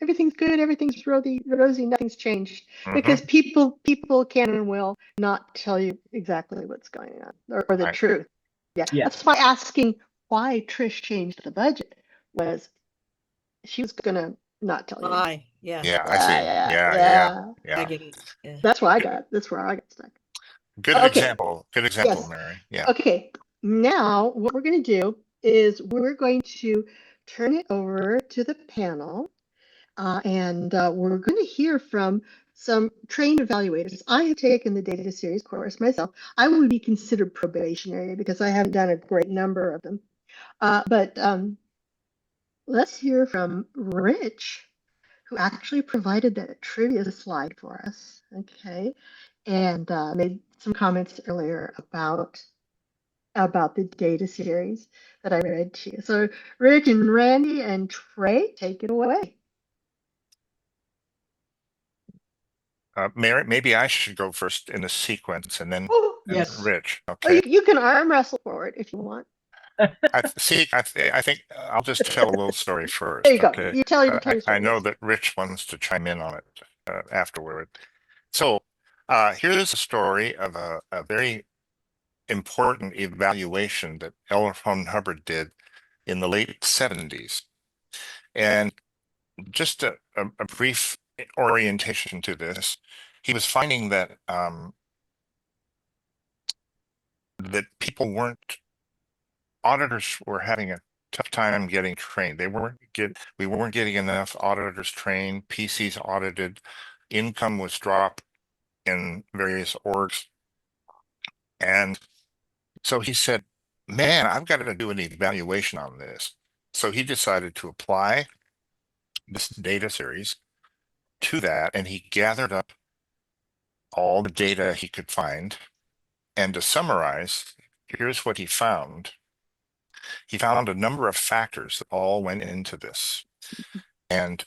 everything's good, everything's rosy, nothing's changed, because people can and will not tell you exactly what's going on or the truth. Yeah. That's why asking why Trish changed the budget was she was gonna not tell you. Yeah. Yeah, I see. Yeah, Yeah. yeah. I get it. Yeah. That's where I got stuck. Good Okay. example. Good example, Yes. Mary. Yeah. Okay. Now, what we're going to do is we're going to turn it over to the panel, and we're going to hear from some trained evaluators. I have taken the data series course myself. I would be considered probationary because I haven't done a great number of them. But let's hear from Rich, who actually provided that trivia slide for us. Okay, and made some comments earlier about the data series that I read to you. So, Rich and Randy and Trey, take it away. Mary, maybe I should go first in the sequence and then Oh, and Yes. Rich. oh, Okay. you can arm wrestle for it if you want. I think I'll just tell a little story There you first. go. Okay. You tell your I story. know Yes. that Rich wants to chime in on it afterward. So here's a story of a very important evaluation that L. Ron Hubbard did in the late 70s. And just a brief orientation to this, he was finding that that auditors were having a tough time getting trained. We weren't getting enough auditors trained, PCs audited, income was dropped in various orgs. And so he said, man, I've got to do an evaluation on this. So he decided to apply this data series to that, and he gathered up all the data he could find. And to summarize, here's what he found. He found a number of factors that all went into this. And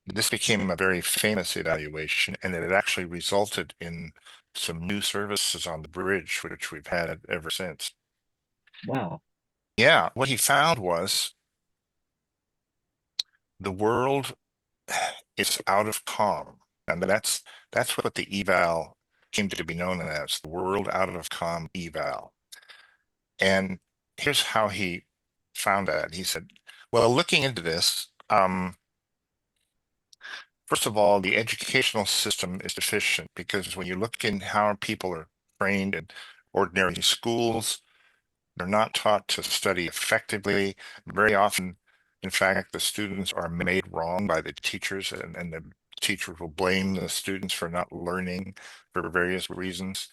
this became a very famous evaluation, and it actually resulted in some new services on the bridge, which we've had ever since. Wow. Yeah, what he found was the world is out of calm. And that's what the eval came to be known as, the world out of calm eval. And here's how he found that. He said, well, looking into this, first of all, the educational system is deficient because when you look in how people are trained in ordinary schools, they're not taught to study effectively. Very often, in fact, the students are made wrong by the teachers, and the teachers will blame the students for not learning for various reasons.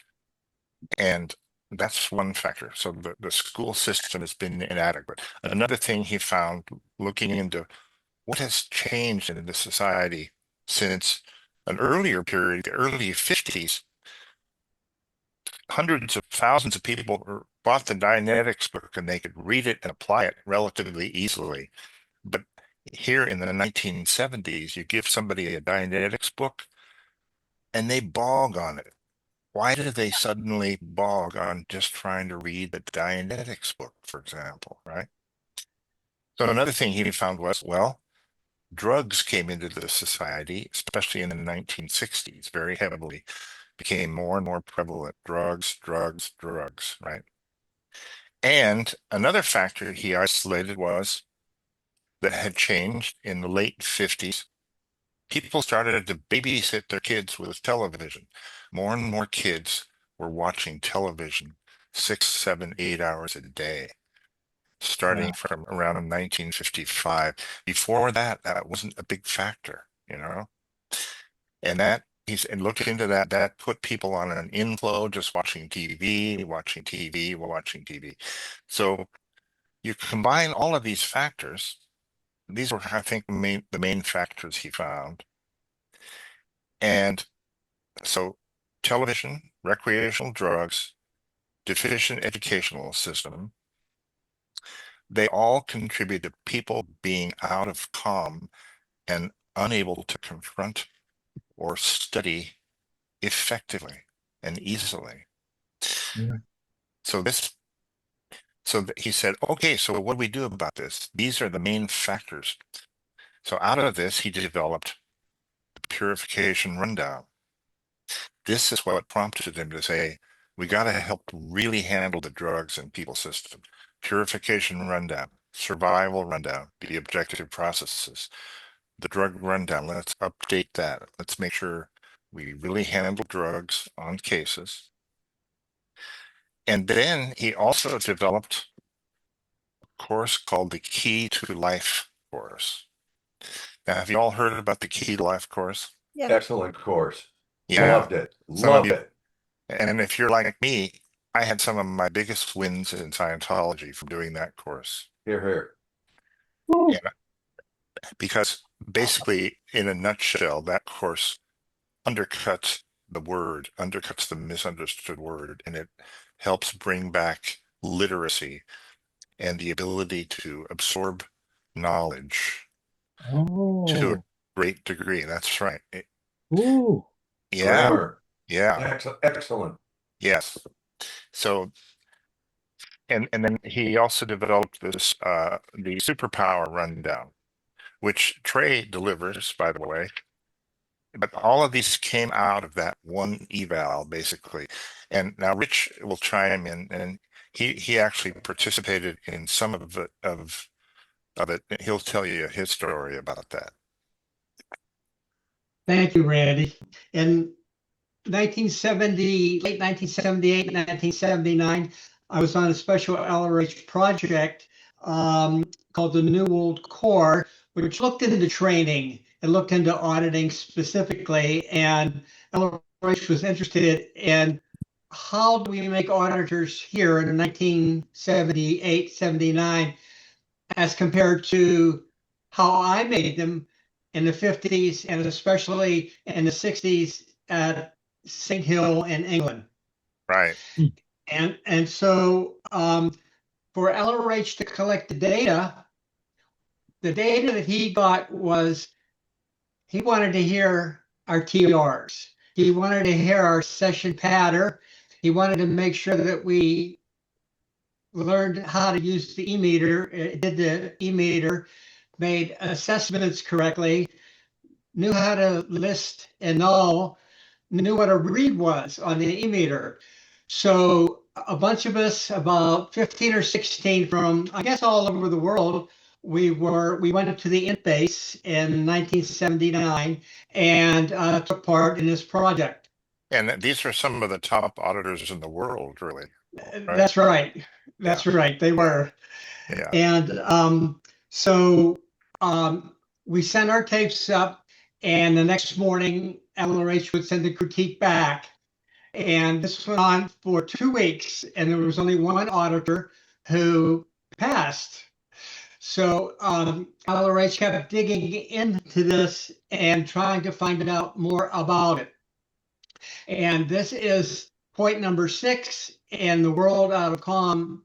And that's one factor. So the school system has been inadequate. Another thing he found looking into what has changed in the society since an earlier period, the early 50s, hundreds of thousands of people bought the Dianetics book and they could read it and apply it relatively easily. But here in the 1970s, you give somebody a Dianetics book and they bog on it. Why do they suddenly bog on just trying to read the Dianetics book, for example, right? So another thing he found was, well, drugs came into the society, especially in the 1960s, very heavily, became more and more prevalent. Drugs, right? And another factor he isolated was that had changed in the late 50s. People started to babysit their kids with television. More and more kids were watching television 6, 7, 8 hours a day, starting Wow. from around 1955. Before that, that wasn't a big factor, you know? And that and looked into that, that put people on an inflow, just watching TV, watching TV, watching TV. So you combine all of these factors. These were, I think, the main factors he found. And so television, recreational drugs, deficient educational system, they all contribute to people being out of calm and unable to confront or study effectively and easily. Yeah. So he said, okay, so what do we do about this? These are the main factors. So out of this, he developed the purification rundown. This is what prompted him to say, We got to help really handle the drugs and people system, purification rundown, survival rundown, the objective processes, the drug rundown. Let's update that. Let's make sure we really handle drugs on cases. And then he also developed a course called the Key to Life course. Now, have you all heard about the Key to Life course? Yeah. Excellent course. Yeah. Loved it. Some of Loved you- it. And if you're like me, I had some of my biggest wins in Scientology from doing that course. Here, here. Yeah. Because basically, in a nutshell, that course undercuts the misunderstood word, and it helps bring back literacy and the ability to absorb knowledge to a Oh, great degree. That's right. ooh, Yeah. Grammar. Yeah. Excellent. Yes. So, and then he also developed this the superpower rundown, which Trey delivers, by the way. But all of these came out of that one eval, basically. And now Rich will chime in, and he actually participated in some of it. He'll tell you his story about that. Thank you, Randy. In 1970, late 1978, 1979, I was on a special LRH project called the New World Core, which looked into training and looked into auditing specifically. And LRH was interested in how do we make auditors here in 1978, 79, as compared to how I made them in the 50s and especially in the 60s at St. Hill in England. Right. And so for LRH to collect the data that he got was he wanted to hear our TRs. He wanted to hear our session patter. He wanted to make sure that we learned how to use the e-meter, did the e-meter, made assessments correctly, knew how to list and null, knew what a read was on the e-meter. So a bunch of us, about 15 or 16 from, I guess, all over the world, we went to the INT base in 1979 and took part in this project. And these are some of the top auditors in the world, really. Right? That's right. That's right. They were. Yeah. And so we sent our tapes up, and the next morning, LRH would send the critique back. And this went on for 2 weeks, and there was only one auditor who passed. So LRH kept digging into this and trying to find out more about it. And this is point number 6 in the World Out of Com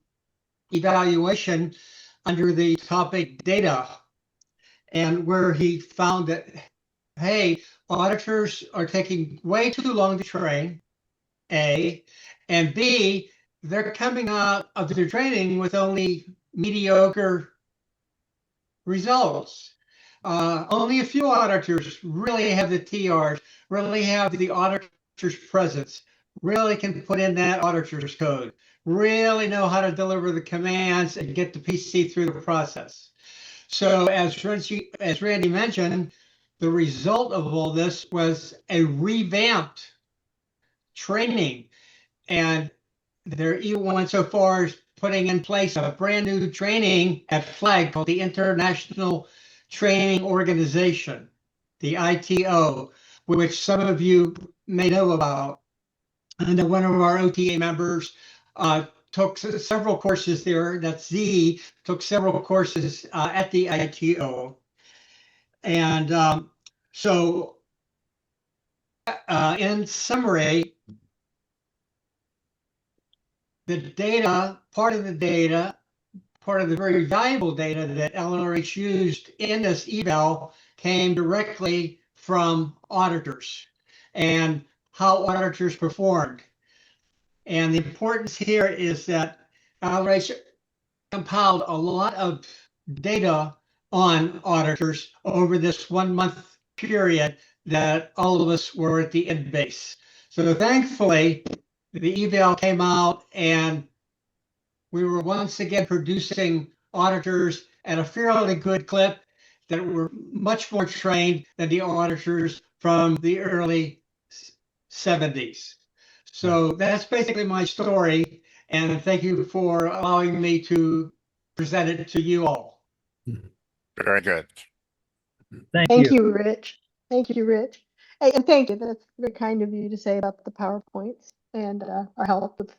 evaluation under the topic data, and where he found that, hey, auditors are taking way too long to train, A, and B, they're coming out of their training with only mediocre results. Only a few auditors really have the TRs, really have the auditor's presence, really can put in that auditor's code, really know how to deliver the commands and get the PC through the process. So as Randy mentioned, the result of all this was a revamped training. And they're even went so far as putting in place a brand new training at FLAG called the International Training Organization, the ITO, which some of you may know about. And one of our OTA members took several courses there. That's Z, took several courses at the ITO. And so in summary, the data, part of the very valuable data that LRH used in this eval came directly from auditors and how auditors performed. And the importance here is that LRH compiled a lot of data on auditors over this 1 month period that all of us were at the end base. So thankfully, the eval came out, and we were once again producing auditors at a fairly good clip that were much more trained than the auditors from the early 70s. So that's basically my story, and thank you for allowing me to present it to you all. Very good. Thank Thank you. you, Rich. Thank you, Rich. Hey, and thank you. That's very kind of you to say about the PowerPoints and our help with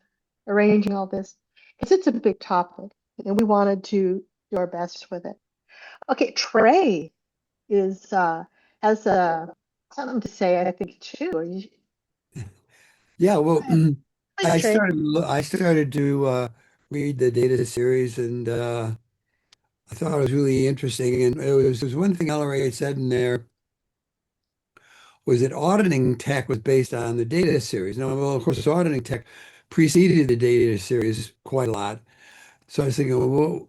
arranging all this. Because it's a big topic, and we wanted to do our best with it. Okay, Trey is has something to say, I think, too. Are you, Yeah, well, please, Trey. I started to read the data series, and I thought it was really interesting. And there's one thing Ellery had said in there was that auditing tech was based on the data series. Now, well, of course, auditing tech preceded the data series quite a lot. So I was thinking, well,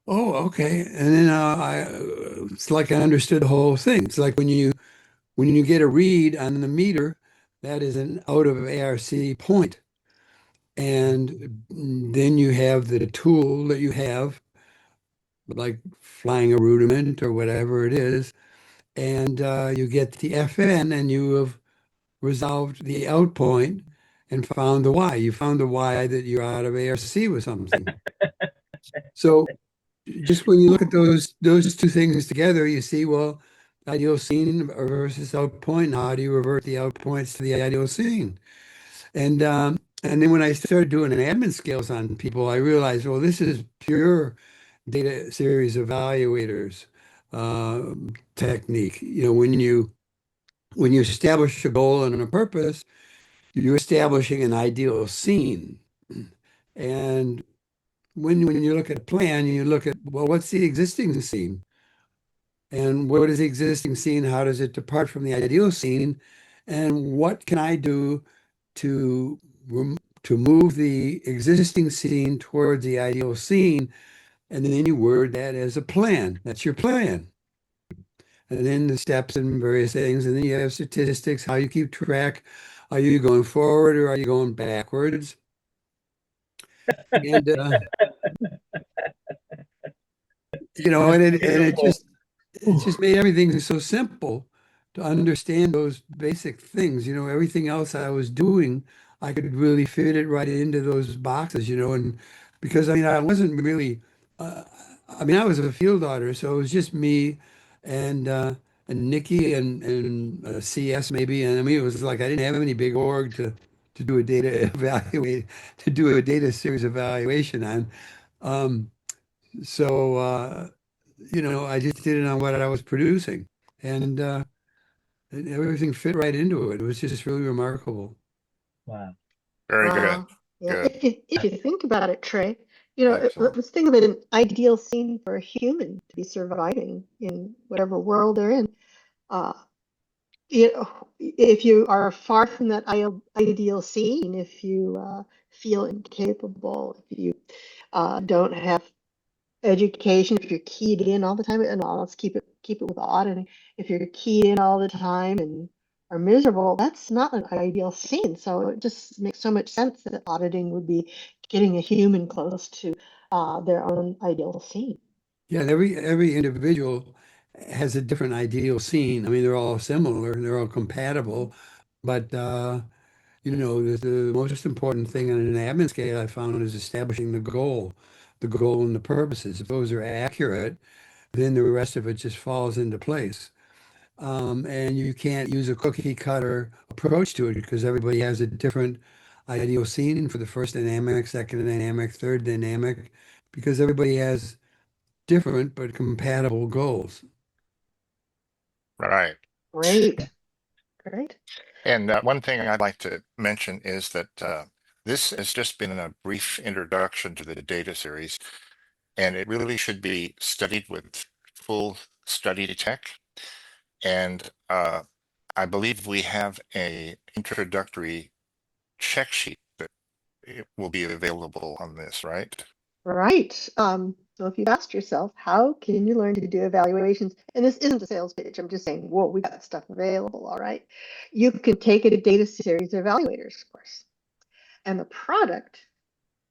oh, okay. And then it's like I understood the whole thing. It's like when you get a read on the meter, that is an out of ARC point. And then you have the tool that you have, like flying a rudiment or whatever it is, and you get the FN and you have resolved the out point and found the Y. You found the Y that you're out of ARC with something. So just when you look at those two things together, you see, well, ideal scene versus out point. How do you revert the out points to the ideal scene? And then when I started doing an admin scales on people, I realized, well, this is pure data series evaluators technique. You know, when you establish a goal and a purpose, you're establishing an ideal scene. And when you look at a plan, you look at, well, what's the existing scene? And what is the existing scene? How does it depart from the ideal scene? And what can I do to to move the existing scene towards the ideal scene? And then you word that as a plan. That's your plan. And then the steps and various things. And then you have statistics, how you keep track. Are you going forward or are you going backwards? And you know, and it just made everything so simple to understand those basic things. You know, everything else I was doing, I could really fit it right into those boxes, you know, and because I mean, I wasn't really, I mean, I was a field auditor, so it was just me and Nikki and CS maybe, and I mean, it was like I didn't have any big org to do a data evaluate to do a data series evaluation on. Um, so you know, I just did it on what I was producing, and everything fit right into it. It was just really remarkable. Wow. Very good. Wow. Yeah. Good. If you think about it, Trey, you know, Excellent. let's think of it an ideal scene for a human to be surviving in whatever world they're in. Uh, you know, if you are far from that ideal scene, if you feel incapable, if you don't have education, if you're keyed in all the time, and let's keep it with auditing. If you're keyed in all the time and are miserable, that's not an ideal scene. So it just makes so much sense that auditing would be getting a human close to their own ideal scene. Yeah, and every individual has a different ideal scene. I mean, they're all similar and they're all compatible, but you know, the most important thing on an admin scale I found is establishing the goal and the purposes. If those are accurate, then the rest of it just falls into place. And you can't use a cookie cutter approach to it because everybody has a different ideal scene for the first dynamic, second dynamic, third dynamic, because everybody has different but compatible goals. Right. Great, great. And one thing I'd like to mention is that this has just been a brief introduction to the data series, and it really should be studied with full study tech. And I believe we have a introductory check sheet that will be available on this, right? Right. So if you've asked yourself, how can you learn to do evaluations? And this isn't a sales pitch. I'm just saying, whoa, we got stuff available. All right. You can take a data series evaluators course. And the product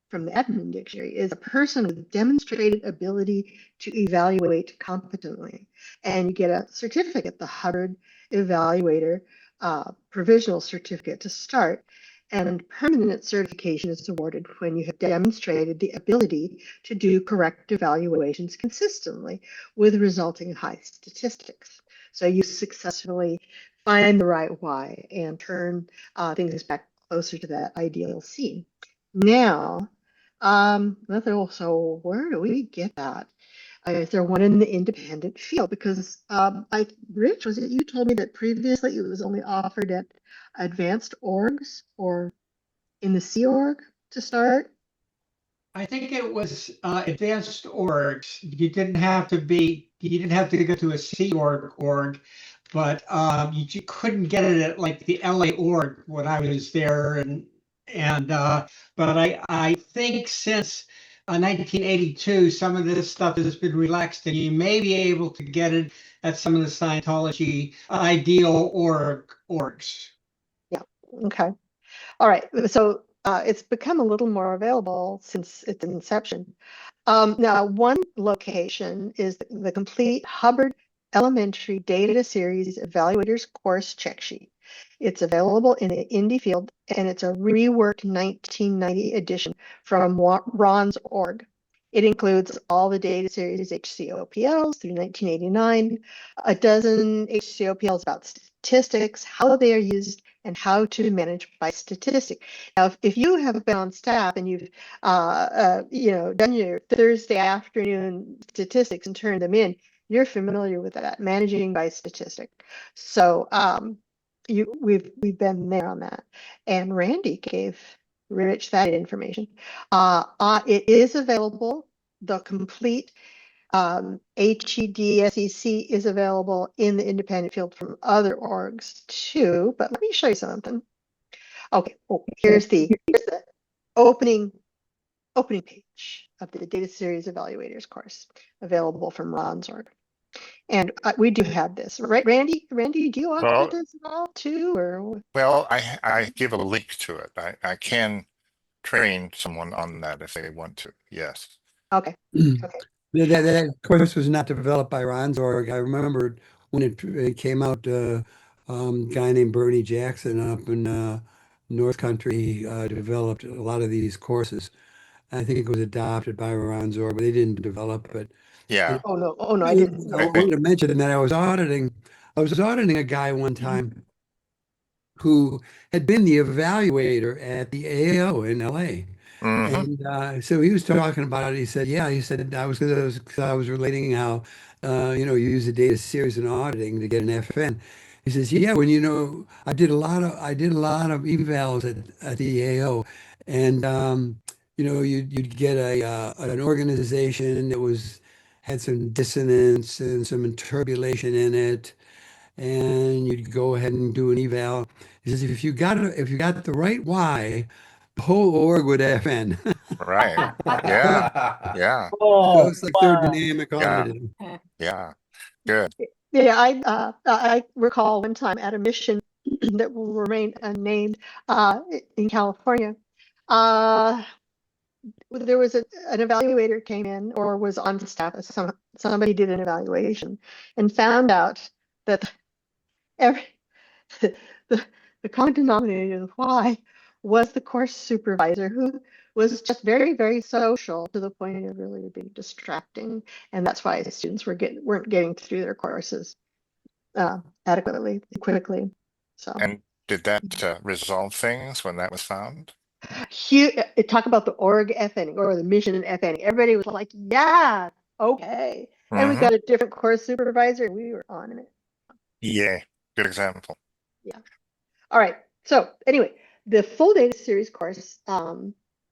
from the Edmund Dictionary is a person with demonstrated ability to evaluate competently. And you get a certificate, the Hubbard Evaluator Provisional Certificate to start. And permanent certification is awarded when you have demonstrated the ability to do correct evaluations consistently with resulting high statistics. So you successfully find the right why and turn things back closer to that ideal scene. Now, so where do we get that? Is there one in the independent field? Because Rich, was it you told me that previously it was only offered at advanced orgs or in the Sea Org to start? I think it was advanced orgs. You didn't have to go to a Sea org, but you couldn't get it at like the LA org when I was there, but I think since 1982, some of this stuff has been relaxed, and you may be able to get it at some of the Scientology ideal orgs. Yeah. Okay. All right. So it's become a little more available since its inception. Now, one location is the complete Hubbard Elementary Data Series Evaluators Course Check Sheet. It's available in the Indie field, and it's a reworked 1990 edition from Ron's org. It includes all the data series HCOPLs through 1989, a dozen HCOPLs about statistics, how they are used, and how to manage by statistic. Now, if you have been on staff and you've done your Thursday afternoon statistics and turned them in, you're familiar with that, managing by statistic. So we've been there on that. And Randy gave Rich that information. It is available. The complete HED SEC is available in the independent field from other orgs too. But let me show you something. Okay, here's the opening page of the Data Series Evaluators course available from Ron's org. And we do have this, right, Randy? Randy, do you offer this at all too, or? Well, I give a link to it. I can train someone on that if they want to. Yes. Okay. Okay. That course was not developed by Ron's org. I remember when it came out, a guy named Bernie Jackson up in North Country developed a lot of these courses. I think it was adopted by Ron's org, but they didn't develop it. Yeah. Oh no, I didn't. I wanted to mention that I was auditing a guy one time who had been the evaluator at the AAO in LA. And so he was talking about it. He said, I was relating how, you use the data series in auditing to get an FN. He says, yeah, when, I did a lot of evals at the AAO, and, you'd get an organization that had some dissonance and some turbulation in it, and you'd go ahead and do an eval. He says, if you got the right why, the whole org would FN. Right. Yeah. Yeah. So it's like they're dynamic auditing. Yeah. Good. Yeah, I recall one time at a mission that will remain unnamed in California. There was an evaluator came in or was on staff. Somebody did an evaluation and found out that the common denominator of why was the course supervisor, who was just very, very social to the point of really being distracting, and that's why the students weren't getting through their courses adequately, quickly. So. And did that resolve things when that was found? Talk about the org FNing or the mission FNing. Everybody was like, yeah, okay. And we got a different course supervisor and we were on it. Yeah, good example. Yeah. All right. So anyway, the full data series course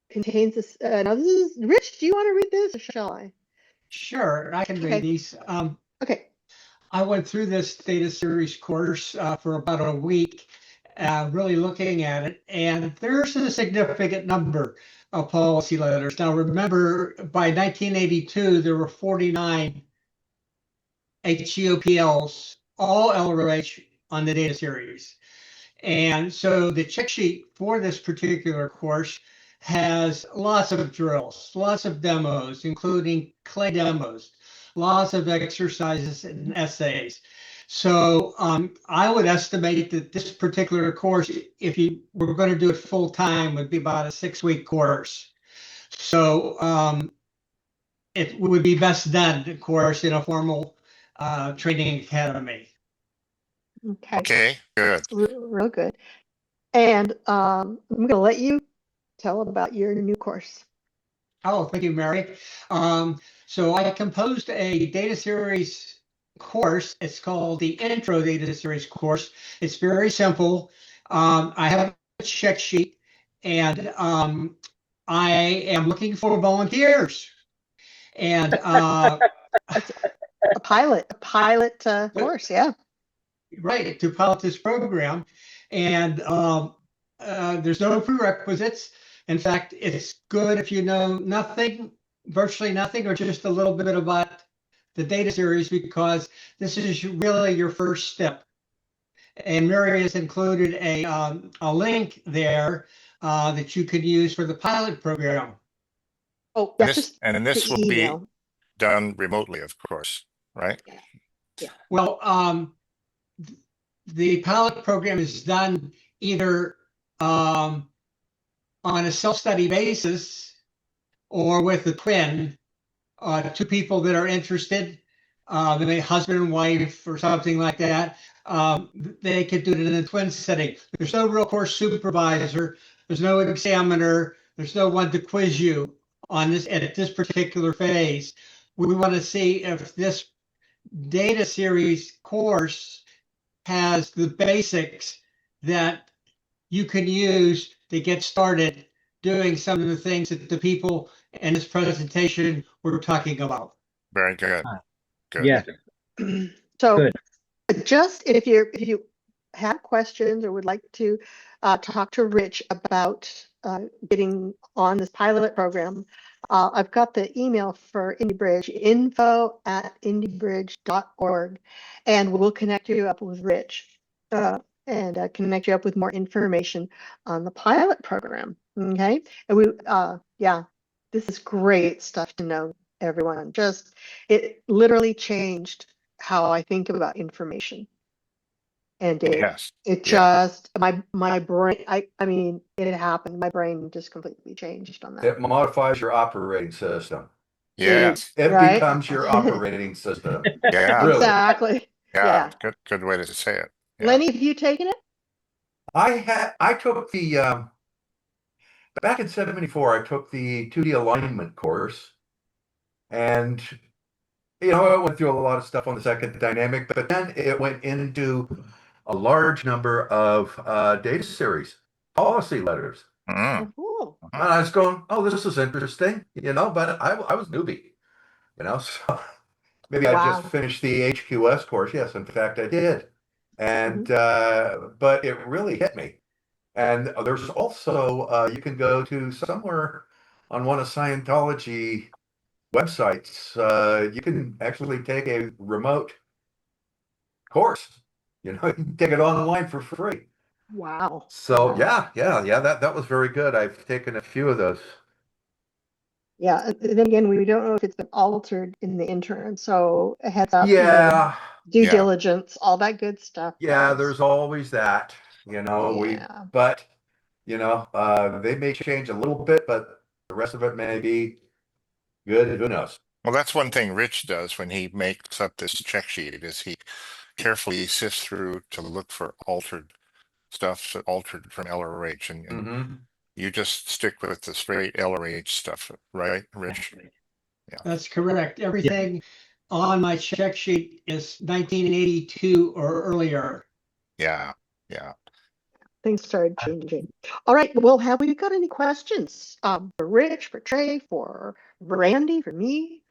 contains this. Now this is Rich. Do you want to read this or shall I? Sure, I can read these. Okay. I went through this data series course for about a week, really looking at it, and there's a significant number of policy letters. Now, remember, by 1982, there were 49 HCOPLs, all LRH on the data series. And so the check sheet for this particular course has lots of drills, lots of demos, including clay demos, lots of exercises and essays. So I would estimate that this particular course, if you were going to do it full time, would be about a 6-week course. So it would be best done, of course, in a formal training academy. Okay, good. Real good. And I'm going to let you tell about your new course. Oh, thank you, Mary. So I composed a data series course. It's called the Intro Data Series course. It's very simple. I have a check sheet, and I am looking for volunteers. And a pilot course, yeah. Right, to pilot this program. And there's no prerequisites. In fact, it's good if you know nothing, virtually nothing, or just a little bit about the data series, because this is really your first step. And Mary has included a link there that you could use for the pilot program. Oh, And yeah, this will be email. done remotely, of course, right? Yeah. Well, the pilot program is done either on a self-study basis or with a twin, two people that are interested, maybe husband and wife or something like that. They could do it in a twin setting. There's no real course supervisor. There's no examiner. There's no one to quiz you on this at this particular phase. We want to see if this data series course has the basics that you can use to get started doing some of the things that the people in this presentation were talking about. Very good. Good. Yeah. So Good. just if you have questions or would like to talk to Rich about getting on this pilot program, I've got the email for IndieBridge, info@indiebridge.org, and we'll connect you up with Rich and connect you up with more information on the pilot program. Okay, and this is great stuff to know, everyone. It literally changed how I think about information and data. Yes. It just my brain. I mean, it had happened. My brain just completely changed on that. It modifies your operating system. Yes. It Right? becomes your operating system. Yeah. Really. Exactly. Yeah. Yeah. Good way to say it. Yeah. Lenny, have you taken it? I took the back in '74. I took the 2D alignment course, and it went through a lot of stuff on the second dynamic, but then it went into a large number of data series, policy letters. Mm. Oh, And I was going, oh, this is interesting, but I was newbie, so maybe I Wow. just finished the HQS course. Yes, in fact, I did. And but it really hit me. And there's also you can go to somewhere on one of Scientology websites. You can actually take a remote course. You can take it online for free. Wow. So Wow. yeah, that was very good. I've taken a few of those. Yeah. And then again, we don't know if it's been altered in the interim. So a heads up. Yeah, Due diligence, all that good stuff. yeah, guys. there's always that. Yeah. They may change a little bit, but the rest of it may be good. Who knows? Well, that's one thing Rich does when he makes up this check sheet is he carefully sifts through to look for altered stuff, altered from LRH, and you just stick with the straight LRH stuff, right, Rich? Yeah. That's correct. Everything on my check sheet is 1982 or earlier. Yeah. Things started changing. All right. Well, have we got any questions for Rich, for Trey, for Randy, for me?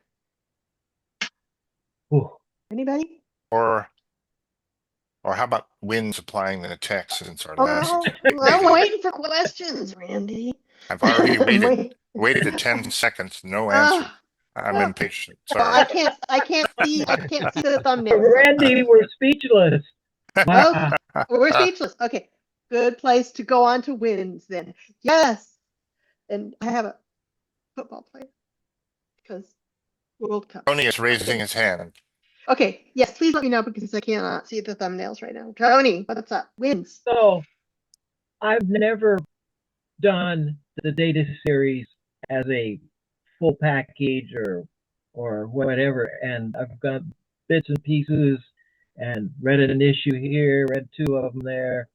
Ooh. Anybody? Or how about Wynn's applying the text since our last I'm waiting for questions, Randy. I've already waited 10 seconds, no answer. I'm impatient. Sorry. I can't see the thumbnail. Randy, we're speechless. Oh, we're speechless. Okay, good place to go on to wins then. Yes. And I have a football player because World Cup. Tony is raising his hand. Okay, yes, please let me know because I cannot see the thumbnails right now. Tony, what's up? Wins. So I've never done the data series as a full package or whatever, and I've got bits and pieces and read an issue here, read two of them there,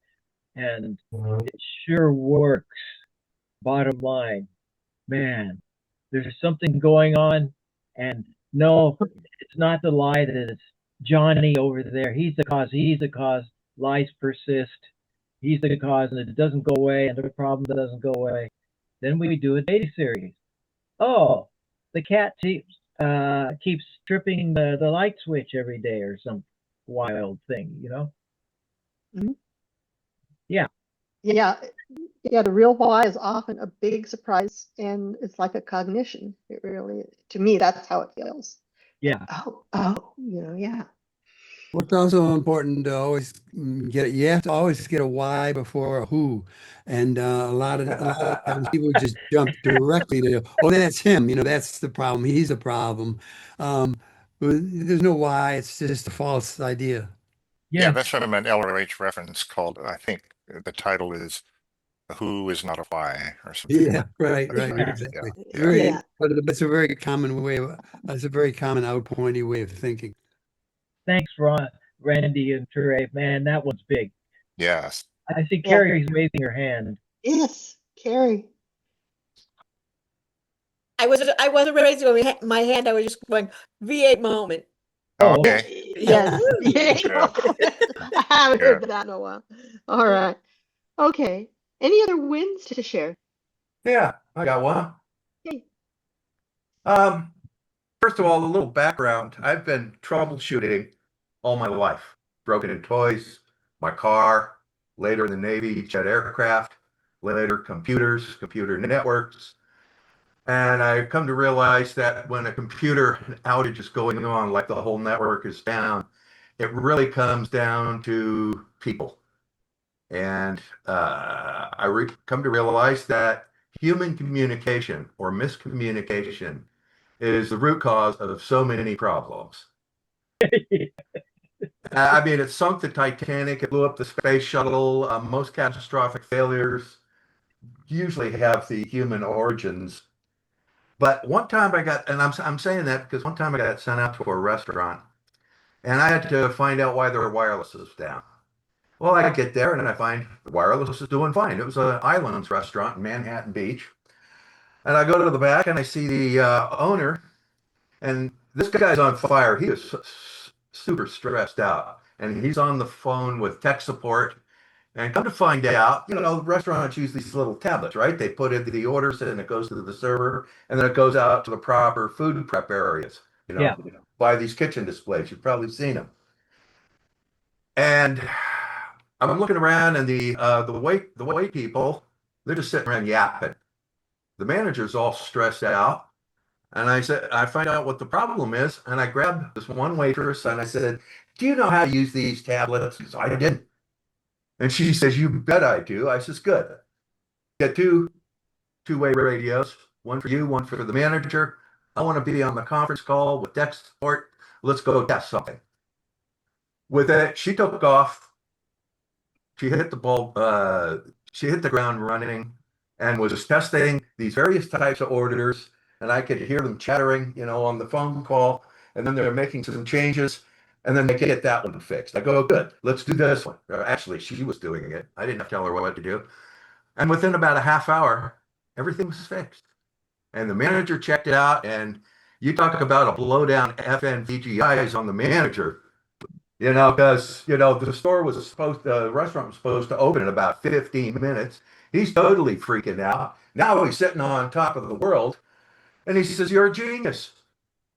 and it sure works. Bottom line, man, there's something going on, and no, it's not the lie that it's Johnny over there. He's the cause. He's the cause. Lies persist. He's the cause, and it doesn't go away, and the problem doesn't go away. Then we do a data series. Oh, the cat keeps tripping the light switch every day or some wild thing, you know? Mhm. Yeah. Yeah, yeah, the real why is often a big surprise and it's like a cognition. It really is. To me, that's how it feels. Yeah. Oh, yeah. What's also important to always you have to always get a why before a who. And a lot of times people just jump directly to, oh, that's him, that's the problem. He's the problem. But there's no why. It's just a false idea. Yeah, Yes. that's from an LRH reference called, I think the title is Who is Not a Why or something. Yeah, right, That's right, right. exactly. Yeah. Very, Yeah. but it's a very common way of, it's a very common outpointy way of thinking. Thanks, Randy and Ture. Man, that one's big. Yes. I see Yeah. Carrie's raising her hand. Yes, Carrie. I wasn't raising my hand. I was just going V8 moment. Oh, Oh, okay. Yes. Yeah. I haven't Yeah. heard that in a while. All right. Okay. Any other wins to share? Yeah, I got one. Okay. First of all, a little background. I've been troubleshooting all my life. Broken in toys, my car, later in the Navy, jet aircraft, later computers, computer networks. And I've come to realize that when a computer outage is going on, like the whole network is down, it really comes down to people. And come to realize that human communication or miscommunication is the root cause of so many problems. I mean, it sunk the Titanic, it blew up the space shuttle. Most catastrophic failures usually have the human origins. But one time and I'm saying that because one time I got sent out to a restaurant and I had to find out why their wireless was down. Well, I get there and I find the wireless is doing fine. It was an islands restaurant in Manhattan Beach. And I go to the back and I see the owner, and this guy's on fire. He is super stressed out. And he's on the phone with tech support. And come to find out, restaurants use these little tablets, right? They put in the orders and it goes to the server and then it goes out to the proper food prep areas, Yeah. by these kitchen displays. You've probably seen them. And I'm looking around and the wait people, they're just sitting around yapping. The manager's all stressed out. And I find out what the problem is. And I grabbed this one waitress and I said, do you know how to use these tablets? Because I didn't. And she says, you bet I do. I says, good. Get two-way radios, one for you, one for the manager. I want to be on the conference call with tech support. Let's go test something. With that, she took off. She hit the ground running and was testing these various types of orders. And I could hear them chattering, on the phone call. And then they're making some changes. And then they get that one fixed. I go, good, let's do this one. Actually, she was doing it. I didn't have to tell her what to do. And within about a half hour, everything was fixed. And the manager checked it out. And you talk about a blow down FNVGIs on the manager, because, the restaurant was supposed to open in about 15 minutes. He's totally freaking out. Now he's sitting on top of the world. And he says, you're a genius.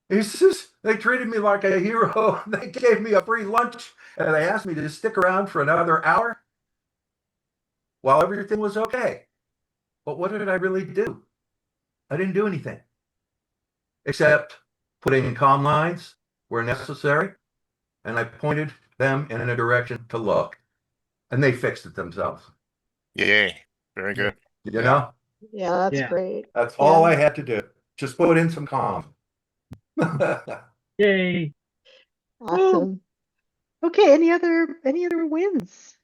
He says, they treated me like a hero. They gave me a free lunch and they asked me to stick around for another hour while everything was okay. But what did I really do? I didn't do anything except putting in comm lines where necessary. And I pointed them in a direction to look. And they fixed it themselves. Yay. Very good. You Yeah. know, Yeah, that's Yeah. great. that's all Yeah. I had to do. Just put in some calm. Yay. Awesome. Okay, any other wins?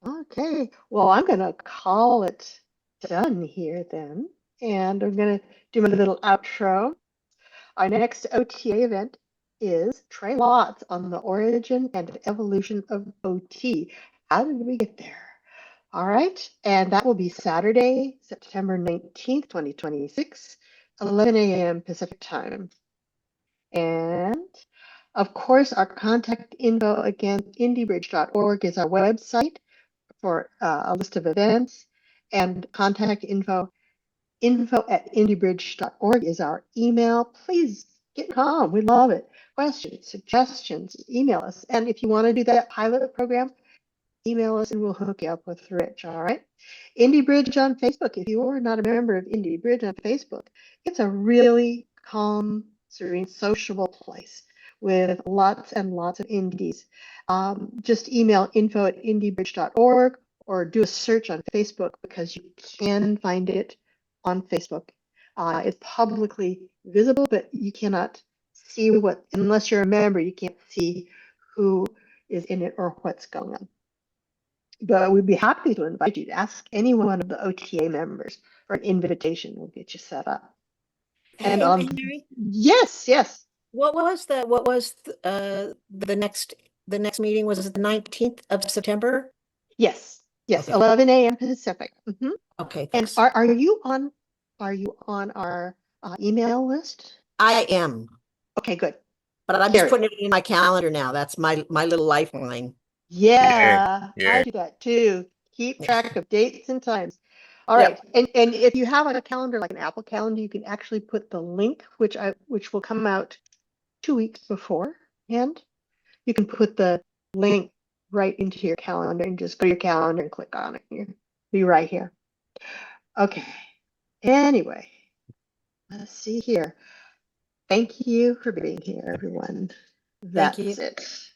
Okay, well, I'm gonna call it done here then, and I'm gonna do my little outro. Our next OTA event is Trey Lots on the origin and evolution of OT. How did we get there? All right, and that will be Saturday, September 19th, 2026, 11 a.m. Pacific time. And of course, our contact info again, indiebridge.org is our website for a list of events, and contact info@indiebridge.org is our email. Please get calm. We love it. Questions, suggestions, email us. And if you want to do that pilot program, email us and we'll hook you up with Rich. All right. Indie Bridge on Facebook. If you are not a member of Indie Bridge on Facebook, it's a really calm, serene, sociable place with lots and lots of indies. Just email info@indiebridge.org or do a search on Facebook because you can find it on Facebook. It's publicly visible, but you cannot see what, unless you're a member, you can't see who is in it or what's going on. But we'd be happy to invite you to ask any one of the OTA members for an invitation. We'll get you set up. And Hey, Mary, yes, yes, what was the next meeting? Was it the 19th of September? yes, yes. Okay. 11 a.m. Pacific. Mhm. Okay, And thanks. are you on our email list? I am, Okay, good. but I'm just Carrie. putting it in my calendar now. That's my little lifeline. Yeah, I Yay. do that too. Keep track of dates and times. All Yep. right. And if you have a calendar like an Apple calendar, you can actually put the link, which will come out 2 weeks beforehand. You can put the link right into your calendar and just go to your calendar and click on it. You'll be right here. Okay. Anyway, let's see here. Thank you for being here, everyone. Thank you. That's it.